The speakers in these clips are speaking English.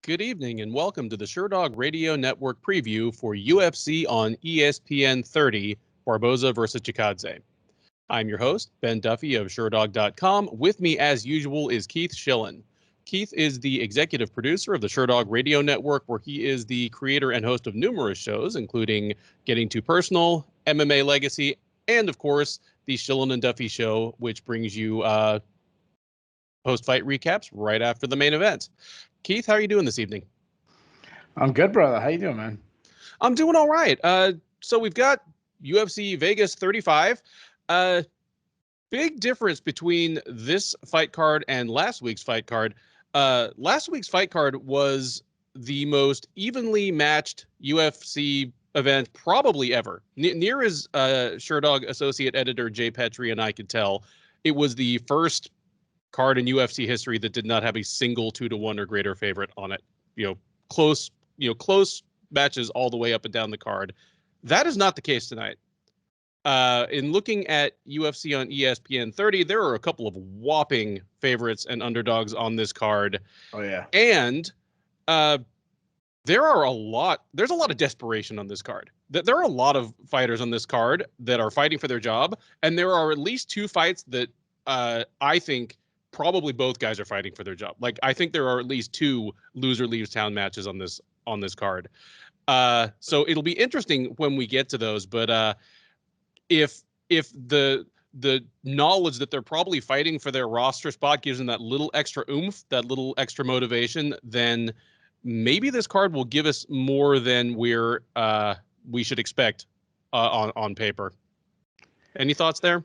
Good evening and welcome to the Sherdog Radio Network preview for UFC on ESPN 30, Barboza versus Chikadze. I'm your host, Ben Duffy of Sherdog.com. With me, as usual, is Keith Schillen. Keith is the executive producer of the Sherdog Radio Network, where he is the creator and host of numerous shows, including Getting Too Personal, MMA Legacy, and, of course, the Schillen and Duffy Show, which brings you post-fight recaps right after the main event. Keith, how are you doing this evening? I'm good, brother. How you doing, man? I'm doing all right. So we've got UFC Vegas 35. Big difference between this fight card and last week's fight card. Last week's fight card was the most evenly matched UFC event probably ever. Near as Sherdog associate editor Jay Petrie and I could tell, it was the first card in UFC history that did not have a single 2-1 or greater favorite on it. Close matches all the way up and down the card. That is not the case tonight. In looking at UFC on ESPN 30, there are a couple of whopping favorites and underdogs on this card. Oh yeah. And there's a lot of desperation on this card. There are a lot of fighters on this card that are fighting for their job, and there are at least two fights that I think probably both guys are fighting for their job. Like, I think there are at least two loser leaves town matches on this card. So it'll be interesting when we get to those. But if the knowledge that they're probably fighting for their roster spot gives them that little extra oomph, that little extra motivation, then maybe this card will give us more than we should expect on paper. Any thoughts there?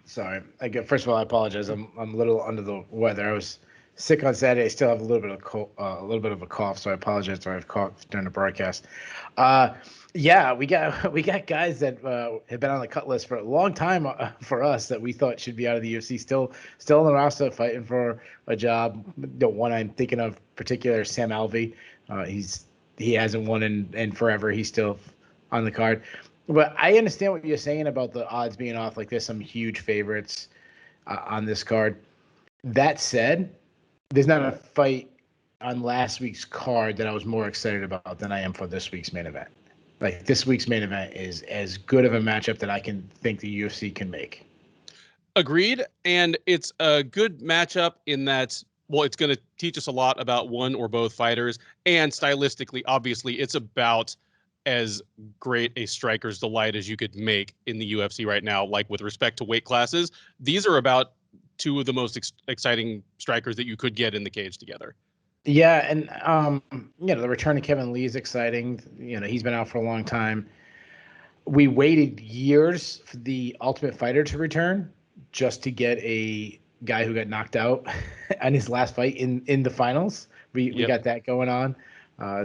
Sorry. First of all, I apologize. I'm a little under the weather. I was sick on Saturday. I still have a little bit of a cough, so I apologize if I've coughed during the broadcast. Yeah, we got guys that have been on the cut list for a long time for us that we thought should be out of the UFC. Still in the roster, fighting for a job. The one I'm thinking of particular, Sam Alvey. He hasn't won in forever. He's still on the card. But I understand what you're saying about the odds being off. Like, there's some huge favorites on this card. That said, there's not a fight on last week's card that I was more excited about than I am for this week's main event. Like, this week's main event is as good of a matchup that I can think the UFC can make. Agreed. And it's a good matchup in that, well, it's going to teach us a lot about one or both fighters. And stylistically, obviously, it's about as great a striker's delight as you could make in the UFC right now. Like, with respect to weight classes, these are about two of the most exciting strikers that you could get in the cage together. Yeah, and the return of Kevin Lee is exciting. He's been out for a long time. We waited years for the Ultimate Fighter to return just to get a guy who got knocked out on his last fight in the finals. We got that going on.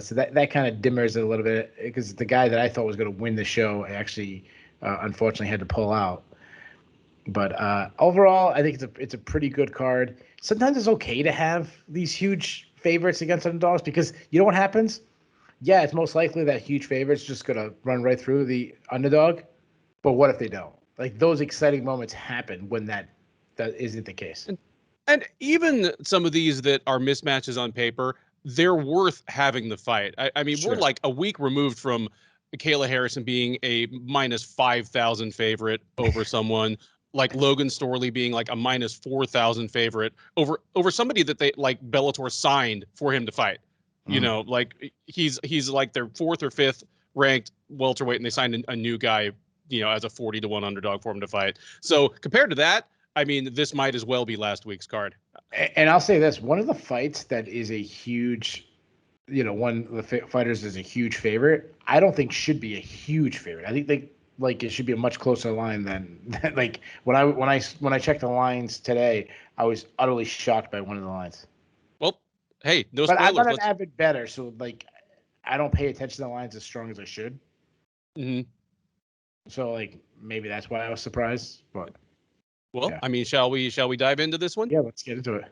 So that kind of dimmers it a little bit, because the guy that I thought was going to win the show actually, unfortunately, had to pull out. But overall, I think it's a pretty good card. Sometimes it's okay to have these huge favorites against underdogs, because you know what happens? Yeah, it's most likely that huge favorite's just going to run right through the underdog. But what if they don't? Like, those exciting moments happen when that isn't the case. And even some of these that are mismatches on paper, they're worth having the fight. I mean, Sure. We're like a week removed from Kayla Harrison being a minus 5,000 favorite over someone, like Logan Storley being like a minus 4,000 favorite over somebody that they, like, Bellator signed for him to fight. Like, he's like their 4th or 5th ranked welterweight, and they signed a new guy, as a 40-1 underdog for him to fight. So compared to that, I mean, this might as well be last week's card. And I'll say this, one of the fights that is a huge, one of the fighters is a huge favorite, I don't think should be a huge favorite. I think it should be a much closer line than like when I checked the lines today, I was utterly shocked by one of the lines. Well, hey, no spoilers. spoilers. But I'm an avid better, so like I don't pay attention to the lines as strong as I should. Mm-hmm. So like maybe that's why I was surprised, but. Well, yeah. I mean, shall we dive into this one? Yeah, let's get into it.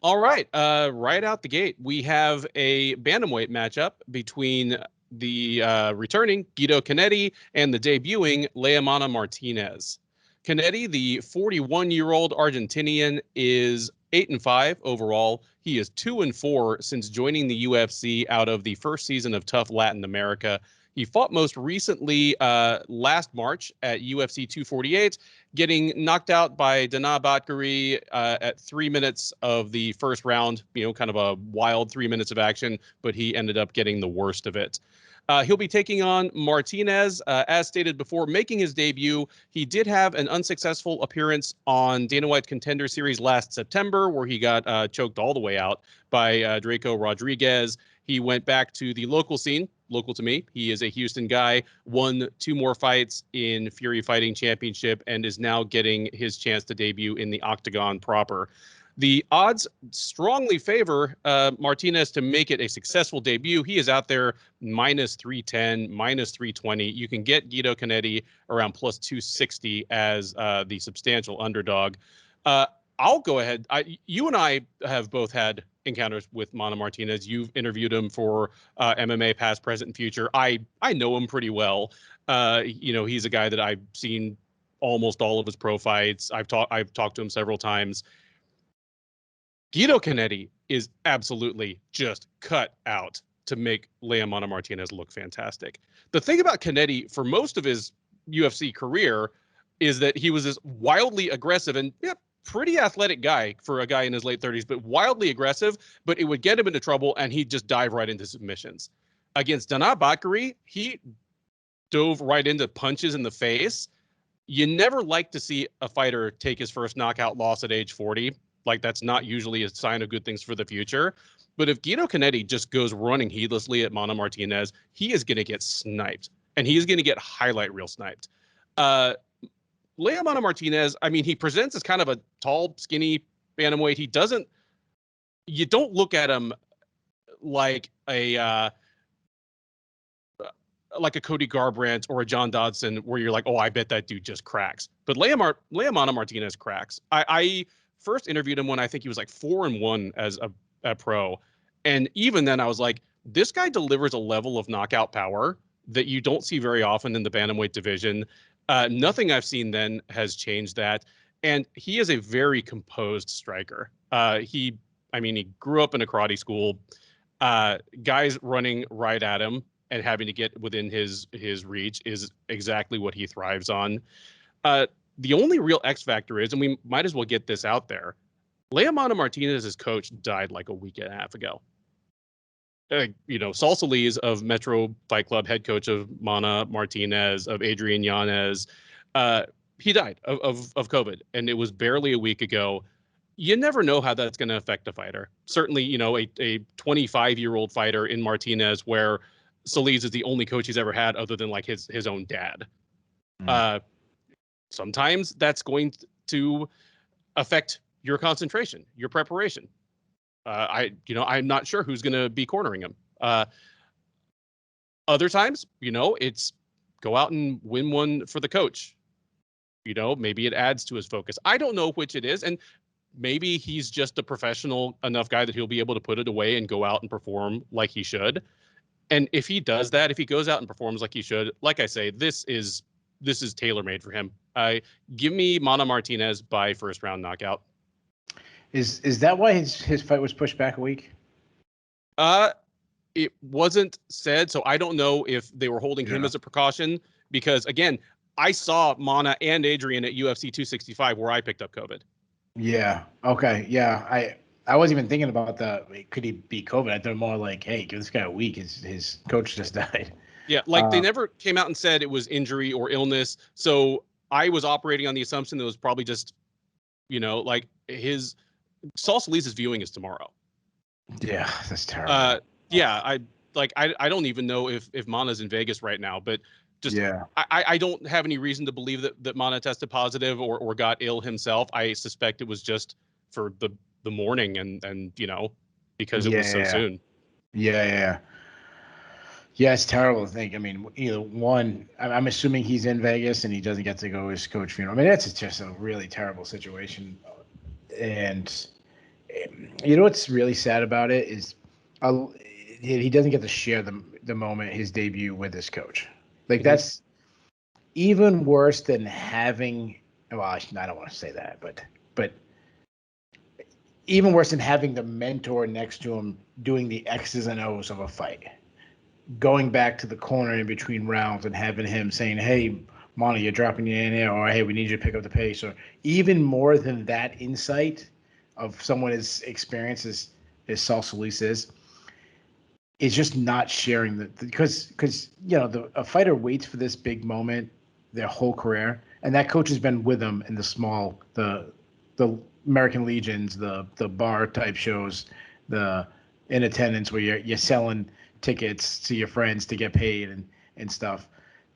All right. Right out the gate, we have a bantamweight matchup between the returning Guido Cannetti and the debuting Leomana Martinez. Cannetti, the 41-year-old Argentinian, is 8-5 overall. He is 2-4 since joining the UFC out of the first season of Tough Latin America. He fought most recently last March at UFC 248, getting knocked out by Dana Batkari at 3 minutes of the first round. Kind of a wild 3 minutes of action, but he ended up getting the worst of it. He'll be taking on Martinez, as stated before, making his debut. He did have an unsuccessful appearance on Dana White's Contender Series last September, where he got choked all the way out by Draco Rodriguez. He went back to the local scene, local to me. He is a Houston guy, won 2 more fights in Fury Fighting Championship, and is now getting his chance to debut in the Octagon proper. The odds strongly favor Martinez to make it a successful debut. He is out there -310, -320. You can get Guido Cannetti around +260 as the substantial underdog. I'll go ahead. You and I have both had encounters with Mana Martinez. You've interviewed him for MMA Past, Present, and Future. I know him pretty well. He's a guy that I've seen almost all of his pro fights. I've talked to him several times. Guido Cannetti is absolutely just cut out to make Leomana Martinez look fantastic. The thing about Cannetti for most of his UFC career is that he was this wildly aggressive and pretty athletic guy for a guy in his late 30s, but wildly aggressive, but it would get him into trouble and he'd just dive right into submissions. Against Dana Batkari, he dove right into punches in the face. You never like to see a fighter take his first knockout loss at age 40. Like, that's not usually a sign of good things for the future. But if Guido Cannetti just goes running heedlessly at Mana Martinez, he is going to get sniped. And he is going to get highlight reel sniped. Leomana Martinez, he presents as kind of a tall, skinny bantamweight. You don't look at him like a Cody Garbrandt or a John Dodson where you're like, oh, I bet that dude just cracks. But Leomana Martinez cracks. I first interviewed him when I think he was like 4-1 as a pro. And even then I was like, this guy delivers a level of knockout power that you don't see very often in the bantamweight division. Nothing I've seen then has changed that. And he is a very composed striker. He grew up in a karate school. Guys running right at him and having to get within his reach is exactly what he thrives on. The only real X factor is, and we might as well get this out there, Leomana Martinez's coach died like a week and a half ago. Saul Solis of Metro Fight Club, head coach of Mana Martinez, of Adrian Yanez, he died of COVID, and it was barely a week ago. You never know how that's going to affect a fighter. Certainly, a 25-year-old fighter in Martinez, where Solis is the only coach he's ever had other than like his own dad. Sometimes that's going to affect your concentration, your preparation. I'm not sure who's going to be cornering him. Other times, it's go out and win one for the coach. Maybe it adds to his focus. I don't know which it is. And maybe he's just a professional enough guy that he'll be able to put it away and go out and perform like he should. And if he does that, if he goes out and performs like he should, like I say, this is tailor-made for him. Give me Mana Martinez by first round knockout. Is that why his fight was pushed back a week? It wasn't said, so I don't know if they were holding him as a precaution, because again, I saw Mana and Adrian at UFC 265 where I picked up COVID. Yeah. Okay. Yeah. I wasn't even thinking about could he be COVID? I thought more like, hey, give this guy a week. His coach just died. Yeah, they never came out and said it was injury or illness. So I was operating on the assumption that it was probably just, his Saul Solis' viewing is tomorrow. Yeah, that's terrible. I don't even know if Mana's in Vegas right now, but just I don't have any reason to believe that Mana tested positive or got ill himself. I suspect it was just for the morning and because it was so soon. Yeah, it's terrible to think. Either one, I'm assuming he's in Vegas and he doesn't get to go to his coach funeral. That's just a really terrible situation. And what's really sad about it is he doesn't get to share the moment, his debut with his coach. Like, that's even worse than having, well, I don't want to say that, but even worse than having the mentor next to him doing the X's and O's of a fight. Going back to the corner in between rounds and having him saying, hey, Monty, you're dropping your in there, or hey, we need you to pick up the pace, or even more than that insight of someone as experienced as Saul Solis is just not sharing because a fighter waits for this big moment their whole career, and that coach has been with them in the American Legions, the bar type shows, the in attendance where you're selling tickets to your friends to get paid and stuff.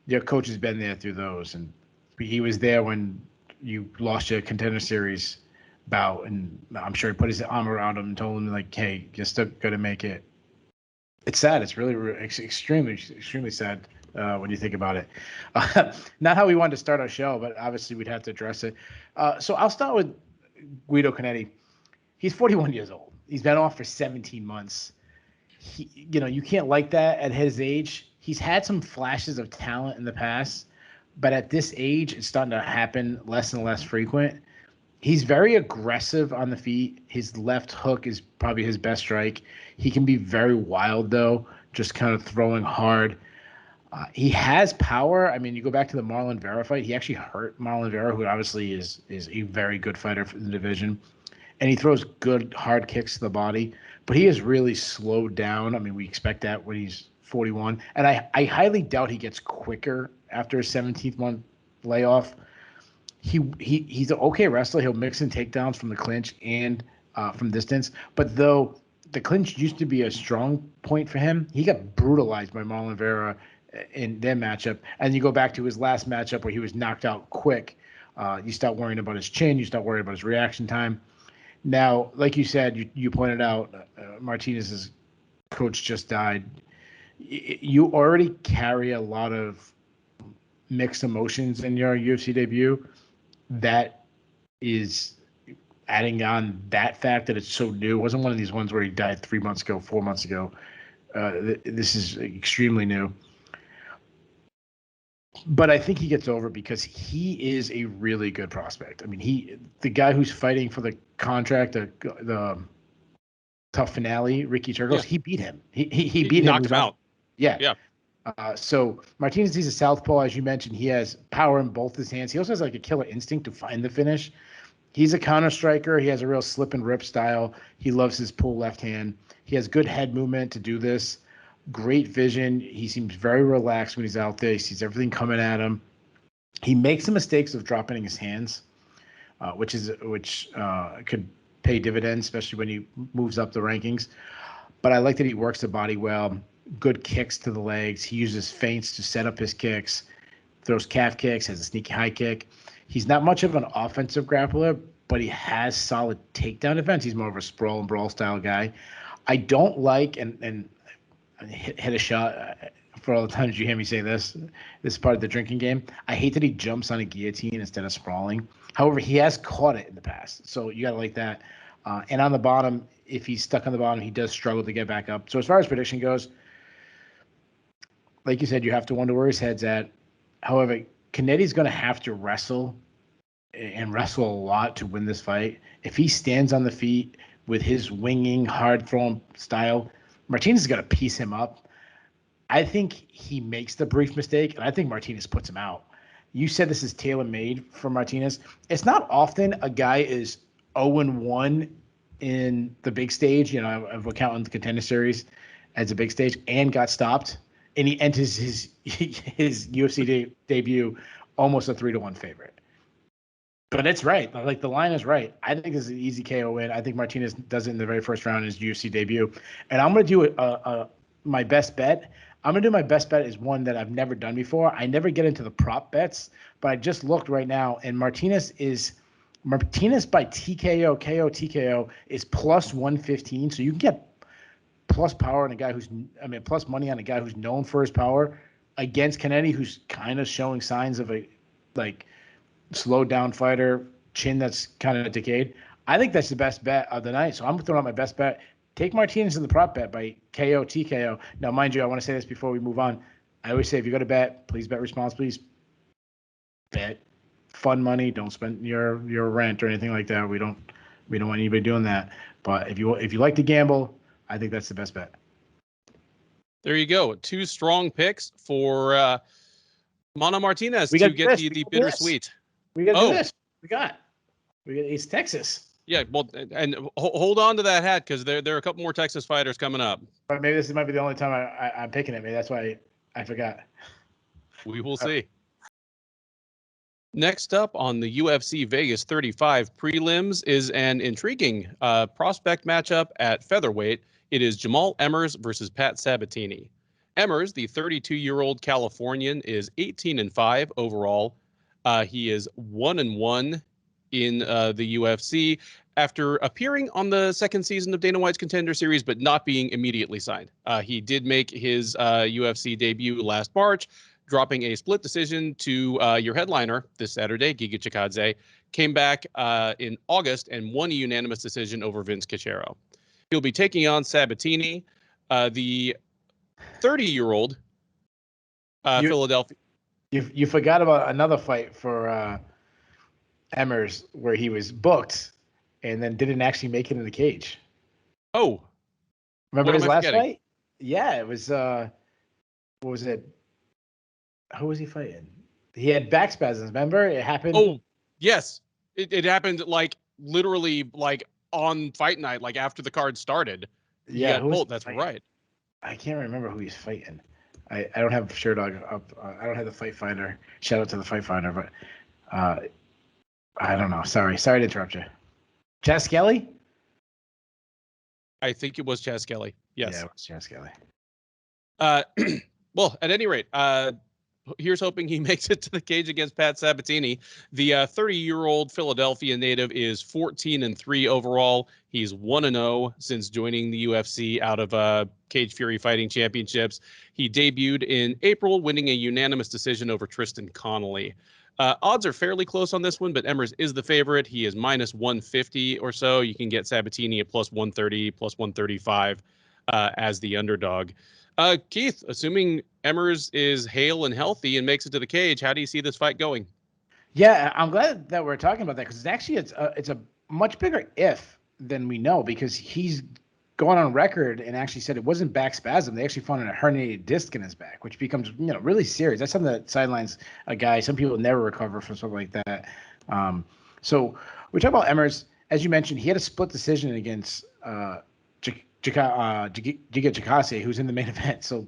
Your coach has been there through those, and he was there when you lost your Contender Series bout, and I'm sure he put his arm around him and told him like, hey, you're still gonna make it. It's sad. It's really extremely sad when you think about it. Not how we wanted to start our show, but obviously we'd have to address it. So I'll start with Guido Cannetti. He's 41 years old. He's been off for 17 months. You can't like that at his age. He's had some flashes of talent in the past, but at this age, it's starting to happen less and less frequent. He's very aggressive on the feet. His left hook is probably his best strike. He can be very wild, though, just kind of throwing hard. He has power. I mean, you go back to the Marlon Vera fight. He actually hurt Marlon Vera, who obviously is a very good fighter for the division. And he throws good, hard kicks to the body. But he is really slowed down. I mean, we expect that when he's 41. And I highly doubt he gets quicker after a 17th month layoff. He's an okay wrestler. He'll mix in takedowns from the clinch and from distance. But though the clinch used to be a strong point for him, he got brutalized by Marlon Vera in their matchup. And you go back to his last matchup where he was knocked out quick. You start worrying about his chin. You start worrying about his reaction time. Now, like you said, you pointed out Martinez's coach just died. You already carry a lot of mixed emotions in your UFC debut. That is adding on that fact that it's so new. It wasn't one of these ones where he died 3 months ago, 4 months ago. This is extremely new. But I think he gets over because he is a really good prospect. I mean, the guy who's fighting for the contract, the tough finale, Ricky Turcos, he beat him. He beat him. Knocked him out. Yeah. So Martinez, he's a southpaw, as you mentioned. He has power in both his hands. He also has like a killer instinct to find the finish. He's a counter striker. He has a real slip and rip style. He loves his pull left hand. He has good head movement to do this. Great vision. He seems very relaxed when he's out there. He sees everything coming at him. He makes the mistakes of dropping his hands, which could pay dividends, especially when he moves up the rankings. But I like that he works the body well. Good kicks to the legs. He uses feints to set up his kicks. Throws calf kicks. Has a sneaky high kick. He's not much of an offensive grappler, but he has solid takedown defense. He's more of a sprawl and brawl style guy. I don't like and hit a shot for all the times you hear me say this. This is part of the drinking game. I hate that he jumps on a guillotine instead of sprawling. However, he has caught it in the past, so you got to like that. And on the bottom, if he's stuck on the bottom, he does struggle to get back up. So as far as prediction goes, like you said, you have to wonder where his head's at. However, Cannetti's going to have to wrestle and wrestle a lot to win this fight. If he stands on the feet with his winging, hard-throwing style, Martinez is going to piece him up. I think he makes the brief mistake, and I think Martinez puts him out. You said this is tailor-made for Martinez. It's not often a guy is 0-1 in the big stage. You know, we're counting the Contender Series as a big stage, and got stopped, and he enters his UFC debut almost a 3-1 favorite. But it's right. Like, the line is right. I think this is an easy KO win. I think Martinez does it in the very first round in his UFC debut. And I'm going to do my best bet. I'm going to do my best bet is one that I've never done before. I never get into the prop bets, but I just looked right now, and Martinez by TKO, KO, TKO is plus 115. So you can get plus power on a guy plus money on a guy who's known for his power against Cannetti, who's kind of showing signs of a, like, slowed down fighter, chin that's kind of decayed. I think that's the best bet of the night. So I'm throwing out my best bet. Take Martinez in the prop bet by KO, TKO. Now, mind you, I want to say this before we move on. I always say, if you're going to bet, please bet responsibly. Bet fun money. Don't spend your rent or anything like that. We don't We don't want anybody doing that. But if you like to gamble, I think that's the best bet. There you go. 2 strong picks for Mana Martinez to get the bittersweet. We got to do this. We got Ace Texas. Yeah, well, and hold on to that hat because there are a couple more Texas fighters coming up. But maybe this might be the only time I'm picking it. Maybe that's why I forgot. We will see. Next up on the UFC Vegas 35 prelims is an intriguing prospect matchup at featherweight. It is Jamall Emmers versus Pat Sabatini. Emmers, the 32-year-old Californian, is 18-5 overall. He is 1-1 in the UFC after appearing on the second season of Dana White's Contender Series, but not being immediately signed. He did make his UFC debut last March, dropping a split decision to your headliner this Saturday, Giga Chikadze. Came back in August and won a unanimous decision over Vince Cachero. He'll be taking on Sabatini, the 30-year-old Philadelphia. You forgot about another fight for Emmers where he was booked and then didn't actually make it in the cage. Oh. Remember his last fight? Yeah, it was what was it? Who was he fighting? He had back spasms, remember? It happened. Oh, yes. It happened like literally like on fight night, like after the card started. Yeah, that's right. I can't remember who he's fighting. I don't have Sure Dog up. I don't have the Fight Finder. Shout out to the Fight Finder, but I don't know. Sorry to interrupt you. Chas Kelly? I think it was Chas Kelly. Yes. Yeah, it was Chas Kelly. Well, at any rate, here's hoping he makes it to the cage against Pat Sabatini. The 30-year-old Philadelphia native is 14-3 overall. He's 1-0 since joining the UFC out of Cage Fury Fighting Championships. He debuted in April, winning a unanimous decision over Tristan Connolly. Odds are fairly close on this one, but Emmers is the favorite. He is minus 150 or so. You can get Sabatini at plus 130, plus 135 as the underdog. Keith, assuming Emmers is hale and healthy and makes it to the cage, how do you see this fight going? Yeah, I'm glad that we're talking about that because it's a much bigger if than we know because he's gone on record and actually said it wasn't back spasm. They actually found a herniated disc in his back, which becomes really serious. That's something that sidelines a guy. Some people never recover from something like that. So we talk about Emmers. As you mentioned, he had a split decision against Giga Chikadze, who's in the main event. So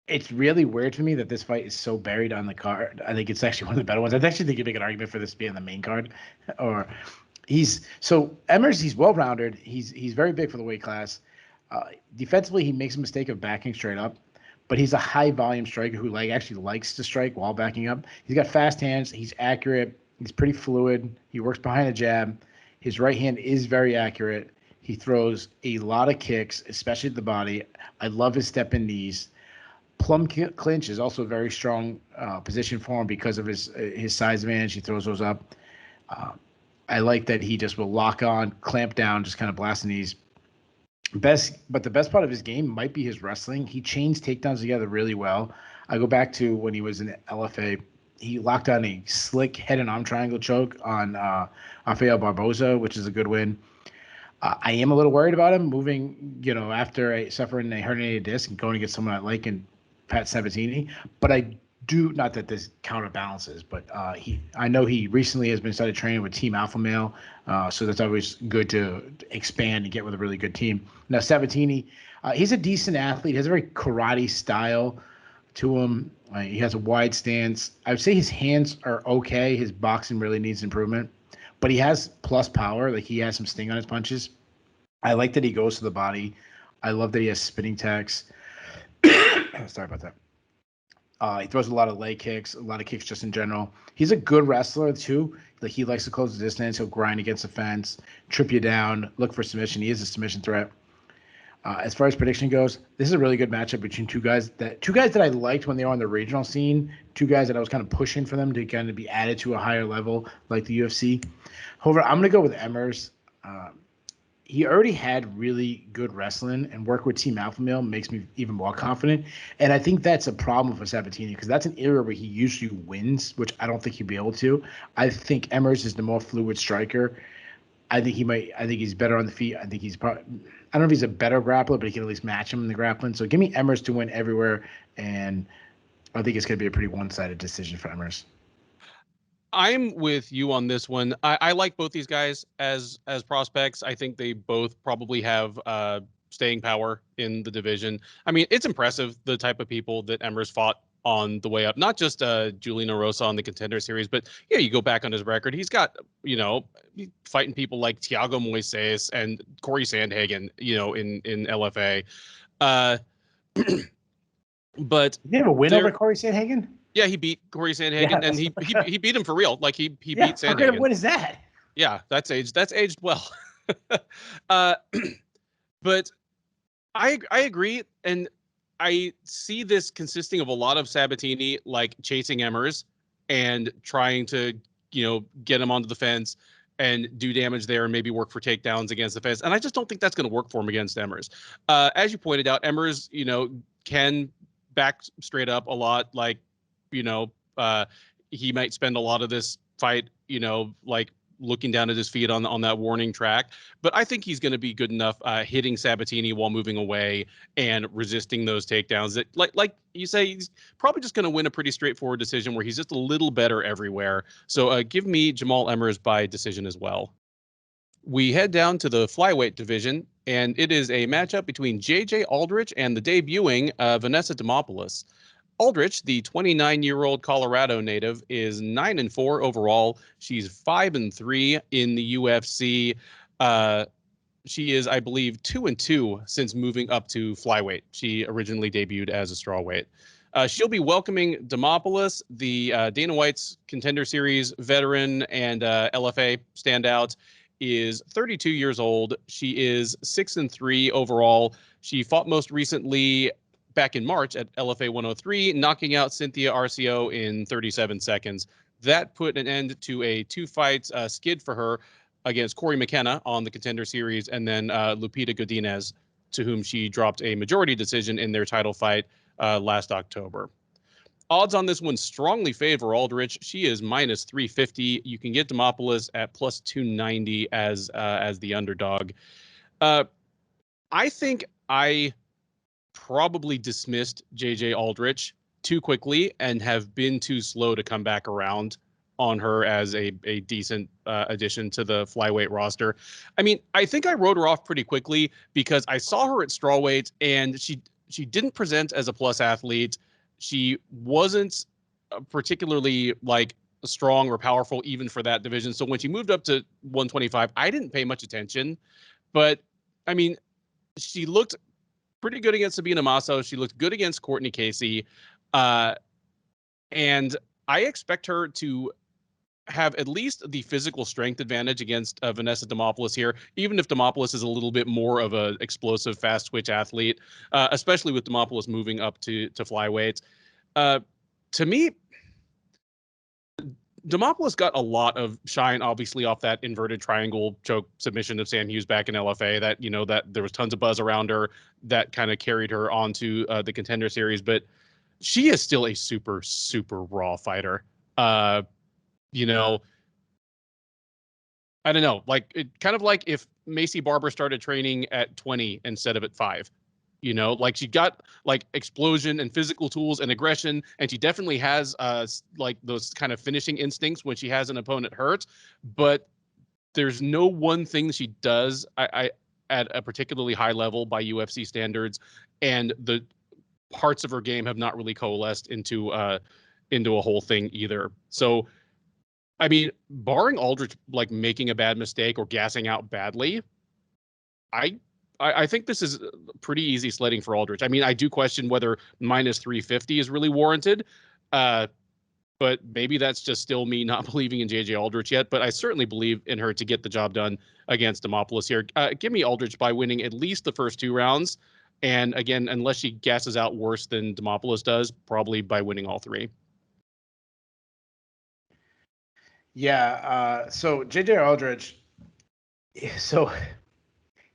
it's really weird to me that this fight is so buried on the card. I think it's actually one of the better ones. I actually think you make an argument for this being the main card. Emmers, he's well-rounded. He's very big for the weight class. Defensively, he makes a mistake of backing straight up, but he's a high-volume striker who actually likes to strike while backing up. He's got fast hands. He's accurate. He's pretty fluid. He works behind a jab. His right hand is very accurate. He throws a lot of kicks, especially at the body. I love his step-in knees. Plum clinch is also a very strong position for him because of his size advantage. He throws those up. I like that he just will lock on, clamp down, just kind of blast the knees. But the best part of his game might be his wrestling. He chains takedowns together really well. I go back to when he was in LFA. He locked on a slick head and arm triangle choke on Rafael Barboza, which is a good win. I am a little worried about him moving, after suffering a herniated disc and going against someone I like in Pat Sabatini. But I do, not that this counterbalances, but I know he recently has been started training with Team Alpha Male, so that's always good to expand and get with a really good team. Now Sabatini, he's a decent athlete. He has a very karate style to him. He has a wide stance. I would say his hands are okay. His boxing really needs improvement, but he has plus power. He has some sting on his punches. I like that he goes to the body. I love that he has spinning attacks. Sorry about that. He throws a lot of leg kicks, a lot of kicks just in general. He's a good wrestler, too. He likes to close the distance. He'll grind against the fence, trip you down, look for submission. He is a submission threat. As far as prediction goes, this is a really good matchup between two guys that I liked when they were on the regional scene, two guys that I was kind of pushing for them to kind of be added to a higher level like the UFC. However, I'm going to go with Emmers. He already had really good wrestling, and work with Team Alpha Male makes me even more confident. And I think that's a problem for Sabatini because that's an area where he usually wins, which I don't think he'll be able to. I think Emmers is the more fluid striker. I think he's better on the feet. I think he's probably. I don't know if he's a better grappler, but he can at least match him in the grappling. So give me Emmers to win everywhere, and I think it's going to be a pretty one-sided decision for Emmers. I'm with you on this one. I like both these guys as prospects. I think they both probably have staying power in the division. I mean, it's impressive the type of people that Emmers fought on the way up. Not just Julian Rosa on the Contender Series, but yeah, you go back on his record. He's got fighting people like Thiago Moises and Corey Sandhagen, in LFA. But did he have a win over Corey Sandhagen? Yeah, he beat Corey Sandhagen, and he beat him for real. Like he beat Sandhagen. What kind of win is that? Yeah, that's aged well. But I agree, and I see this consisting of a lot of Sabatini like chasing Emmers and trying to get him onto the fence and do damage there and maybe work for takedowns against the fence. And I just don't think that's going to work for him against Emmers. As you pointed out, Emmers can back straight up a lot. Like he might spend a lot of this fight, like looking down at his feet on that warning track. But I think he's going to be good enough hitting Sabatini while moving away and resisting those takedowns. That, like you say, he's probably just going to win a pretty straightforward decision where he's just a little better everywhere. So give me Jamall Emmers by decision as well. We head down to the flyweight division, and it is a matchup between J.J. Aldrich and the debuting Vanessa Demopoulos. Aldrich, the 29-year-old Colorado native, is 9-4 overall. She's 5-3 in the UFC. She is, I believe, 2-2 since moving up to flyweight. She originally debuted as a strawweight. She'll be welcoming Demopoulos, the Dana White's Contender Series veteran and LFA standout. Is 32 years old. She is 6-3 overall. She fought most recently back in March at LFA 103, knocking out Cynthia Arcio in 37 seconds. That put an end to a 2-fight skid for her against Corey McKenna on the Contender Series, and then Lupita Godinez, to whom she dropped a majority decision in their title fight last October. Odds on this one strongly favor Aldrich. She is -350. You can get Demopoulos at +290 as the underdog. I think I probably dismissed J.J. Aldrich too quickly and have been too slow to come back around on her as a decent addition to the flyweight roster. I mean, I think I wrote her off pretty quickly because I saw her at strawweight and she didn't present as a plus athlete. She wasn't particularly like strong or powerful even for that division. So when she moved up to 125, I didn't pay much attention. But I mean, she looked pretty good against Sabina Masso. She looked good against Courtney Casey. And I expect her to have at least the physical strength advantage against Vanessa Demopoulos here, even if Demopoulos is a little bit more of an explosive, fast twitch athlete, especially with Demopoulos moving up to flyweight. To me, Demopoulos got a lot of shine, obviously, off that inverted triangle choke submission of Sam Hughes back in LFA. That there was tons of buzz around her that kind of carried her onto the Contender Series. But she is still a super, super raw fighter. I don't know, like kind of like if Macy Barber started training at 20 instead of at 5. Like she got like explosion and physical tools and aggression, and she definitely has like those kind of finishing instincts when she has an opponent hurt. But there's no one thing she does I at a particularly high level by UFC standards, and the parts of her game have not really coalesced into a whole thing either. So, I mean, barring Aldrich like making a bad mistake or gassing out badly, I think this is pretty easy sledding for Aldrich. I mean, I do question whether -350 is really warranted, but maybe that's just still me not believing in J.J. Aldrich yet. But I certainly believe in her to get the job done against Demopoulos here. Give me Aldrich by winning at least the first 2 rounds. And again, unless she gasses out worse than Demopoulos does, probably by winning all 3. Yeah. So J.J. Aldrich, so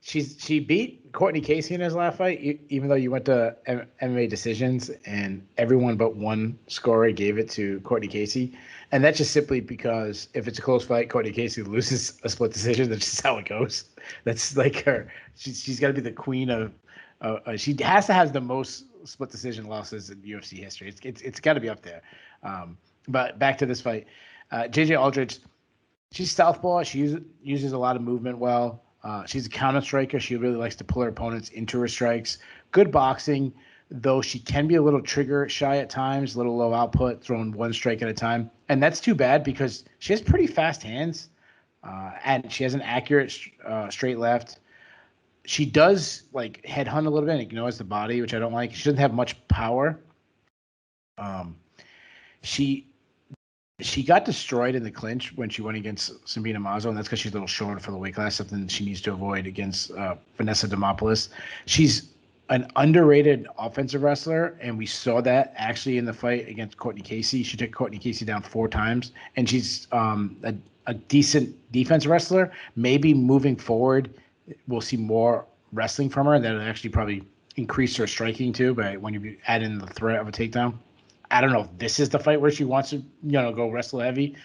She beat Courtney Casey in his last fight, even though you went to MMA decisions and everyone but one scorer gave it to Courtney Casey. And that's just simply because if it's a close fight, Courtney Casey loses a split decision. That's just how it goes. That's like her. She's got to be the queen of. She has to have the most split decision losses in UFC history. It's got to be up there. But back to this fight, JJ Aldrich. She's southpaw. She uses a lot of movement well. She's a counter striker. She really likes to pull her opponents into her strikes. Good boxing, though she can be a little trigger shy at times, a little low output, throwing one strike at a time. And that's too bad because she has pretty fast hands, and she has an accurate straight left. She does like headhunt a little bit and ignores the body, which I don't like. She doesn't have much power. She got destroyed in the clinch when she went against Sabina Mazo, and that's because she's a little short for the weight class, something she needs to avoid against Vanessa Demopoulos. She's an underrated offensive wrestler, and we saw that actually in the fight against Courtney Casey. She took Courtney Casey down 4 times, and she's a decent defensive wrestler. Maybe moving forward, we'll see more wrestling from her, and that'll actually probably increase her striking too, but when you add in the threat of a takedown. I don't know if this is the fight where she wants to, go wrestle heavy.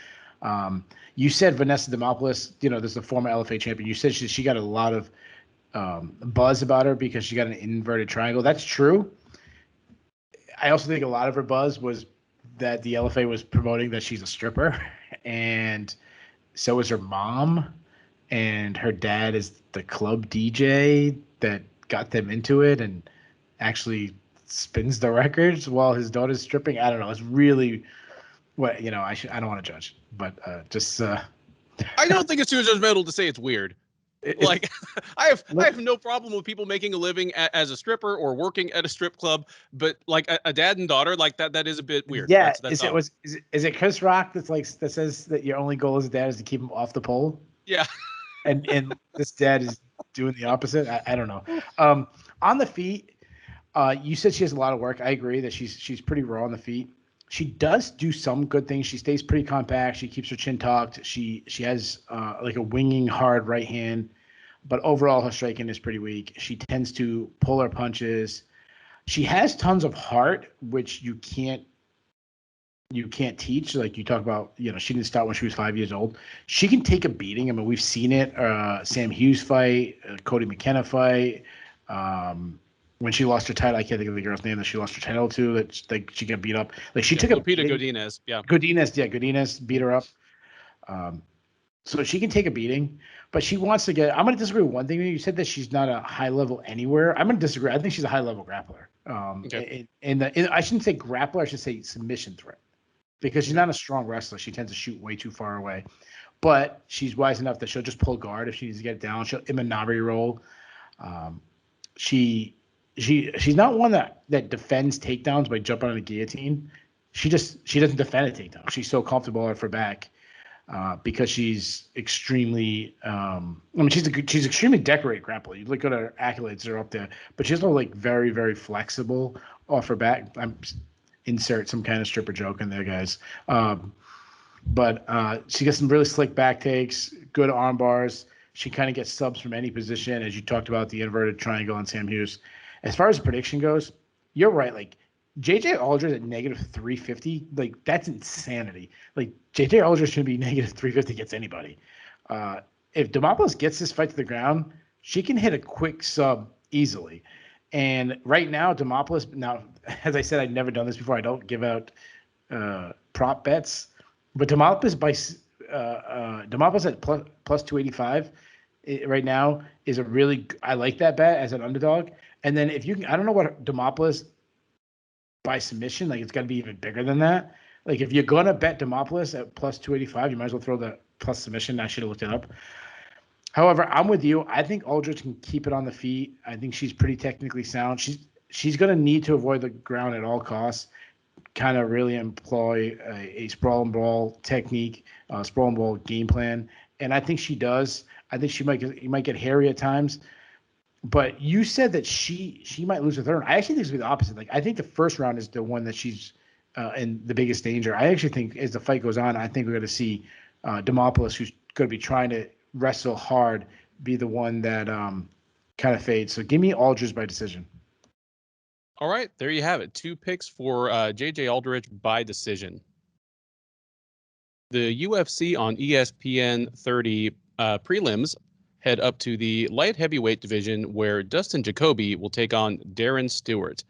You said Vanessa Demopoulos, this is the former LFA champion. You said she got a lot of buzz about her because she got an inverted triangle. That's true. I also think a lot of her buzz was that the LFA was promoting that she's a stripper, and so is her mom, and her dad is the club DJ that got them into it and actually spins the records while his daughter's stripping. I don't know. It's really I don't want to judge, but I don't think it's too judgmental to say it's weird. I have no problem with people making a living as a stripper or working at a strip club, but like a dad and daughter like that is a bit weird. Yeah. That's is it Chris Rock that says that your only goal as a dad is to keep him off the pole? Yeah. and this dad is doing the opposite. I don't know. On the feet, you said she has a lot of work. I agree that she's pretty raw on the feet. She does do some good things. She stays pretty compact. She keeps her chin tucked. She has like a winging hard right hand, but overall her striking is pretty weak. She tends to pull her punches. She has tons of heart, which you can't teach. Like you talk about, she didn't start when she was 5 years old. She can take a beating. I mean, we've seen it. Sam Hughes fight, Cody McKenna fight. When she lost her title, I can't think of the girl's name that she lost her title to. That she got beat up. Like she took Lupita Godinez. Yeah. Godinez beat her up. So she can take a beating, but she wants to get. I'm going to disagree with one thing. You said that she's not a high level anywhere. I'm going to disagree. I think she's a high level grappler. Okay. I shouldn't say grappler. I should say submission threat, because she's not a strong wrestler. She tends to shoot way too far away, but she's wise enough that she'll just pull guard if she needs to get it down. She'll Imanari roll. She's not one that defends takedowns by jumping on a guillotine. She doesn't defend a takedown. She's so comfortable off her back because she's extremely. She's extremely decorated grappler. You look at her accolades; they're up there. But she's also like very, very flexible off her back. Insert some kind of stripper joke in there, guys. But she gets some really slick back takes, good arm bars. She kind of gets subs from any position, as you talked about the inverted triangle on Sam Hughes. As far as the prediction goes, you're right. Like JJ Aldrich at -350, like that's insanity. Like JJ Aldrich should be -350 against anybody. If Demopoulos gets this fight to the ground, she can hit a quick sub easily. And right now, Demopoulos. Now, as I said, I've never done this before. I don't give out prop bets, but Demopoulos at plus 285 right now is a really. I like that bet as an underdog. And then if you can, I don't know what Demopoulos by submission, like it's got to be even bigger than that. Like if you're going to bet Demopoulos at plus 285, you might as well throw the plus submission. I should have looked it up. However, I'm with you. I think Aldrich can keep it on the feet. I think she's pretty technically sound. She's going to need to avoid the ground at all costs, kind of really employ a sprawl and brawl technique, sprawl and brawl game plan. And I think she does. I think she might get hairy at times. But you said that she might lose the third round. I actually think it's going to be the opposite. Like I think the first round is the one that she's in the biggest danger. I actually think as the fight goes on, I think we're going to see Demopoulos, who's going to be trying to wrestle hard, be the one that kind of fade. So give me Aldrich by decision. All right, there you have it. 2 picks for JJ Aldrich by decision. The UFC on ESPN 30 prelims head up to the light heavyweight division where Dustin Jacoby will take on Darren Stewart.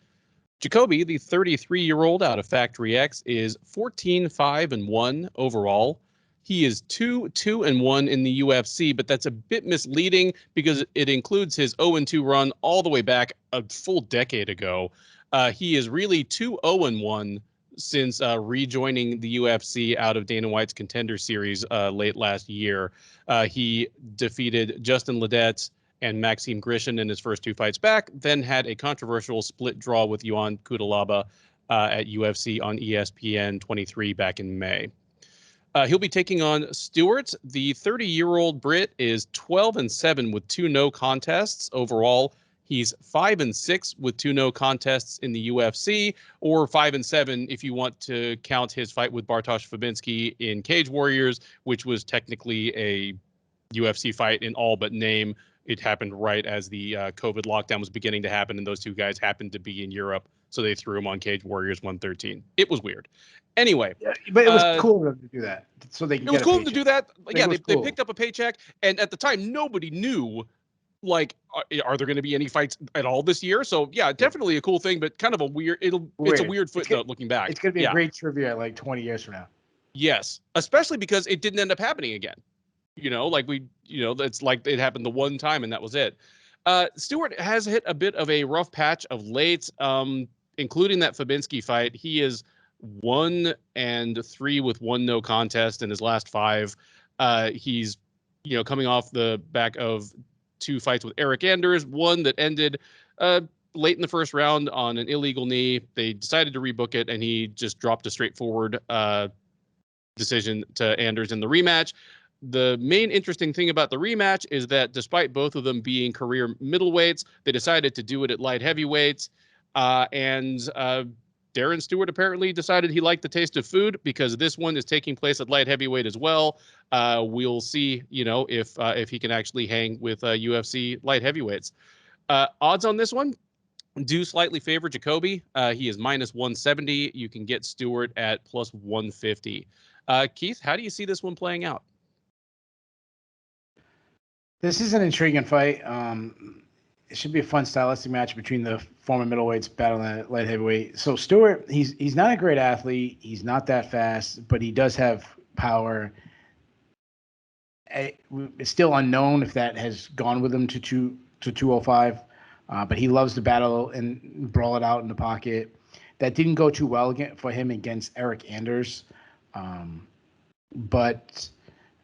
Jacoby, the 33-year-old out of Factory X, is 14-5-1 overall. He is 2-2-1 in the UFC, but that's a bit misleading because it includes his 0-2 run all the way back a full decade ago. He is really 2-0-1 since rejoining the UFC out of Dana White's Contender Series late last year. He defeated Justin Ledet and Maxime Grishin in his first 2 fights back, then had a controversial split draw with Yohan Kudalaba at UFC on ESPN 23 back in May. He'll be taking on Stewart. The 30-year-old Brit is 12-7 with 2 no contests overall. He's 5-6 with 2 no contests in the UFC, or 5-7 if you want to count his fight with Bartosz Fabinski in Cage Warriors, which was technically a UFC fight in all but name. It happened right as the COVID lockdown was beginning to happen, and those 2 guys happened to be in Europe, so they threw him on Cage Warriors 113. It was weird. Anyway, yeah, but it was cool of them to do that, so they can. It was cool to do that. Yeah, they cool. picked up a paycheck, and at the time, nobody knew. Like, are there going to be any fights at all this year? So yeah, definitely a cool thing, but kind of a weird. It's a weird footnote looking back. It's going to be a great trivia like 20 years from now. Yes, especially because it didn't end up happening again. It's like it happened the one time and that was it. Stewart has hit a bit of a rough patch of late, including that Fabinski fight. He is 1-3 with 1 no contest in his last 5. He's, coming off the back of 2 fights with Eric Anders, one that ended late in the first round on an illegal knee. They decided to rebook it, and he just dropped a straightforward decision to Anders in the rematch. The main interesting thing about the rematch is that despite both of them being career middleweights, they decided to do it at light heavyweights. And Darren Stewart apparently decided he liked the taste of food because this one is taking place at light heavyweight as well. We'll see, if he can actually hang with UFC light heavyweights. Odds on this one do slightly favor Jacoby. He is -170. You can get Stewart at +150. Keith, how do you see this one playing out? This is an intriguing fight. It should be a fun stylistic match between the former middleweights battling at light heavyweight. So Stewart, he's not a great athlete. He's not that fast, but he does have power. It's still unknown if that has gone with him to 205, but he loves to battle and brawl it out in the pocket. That didn't go too well for him against Eric Anders, but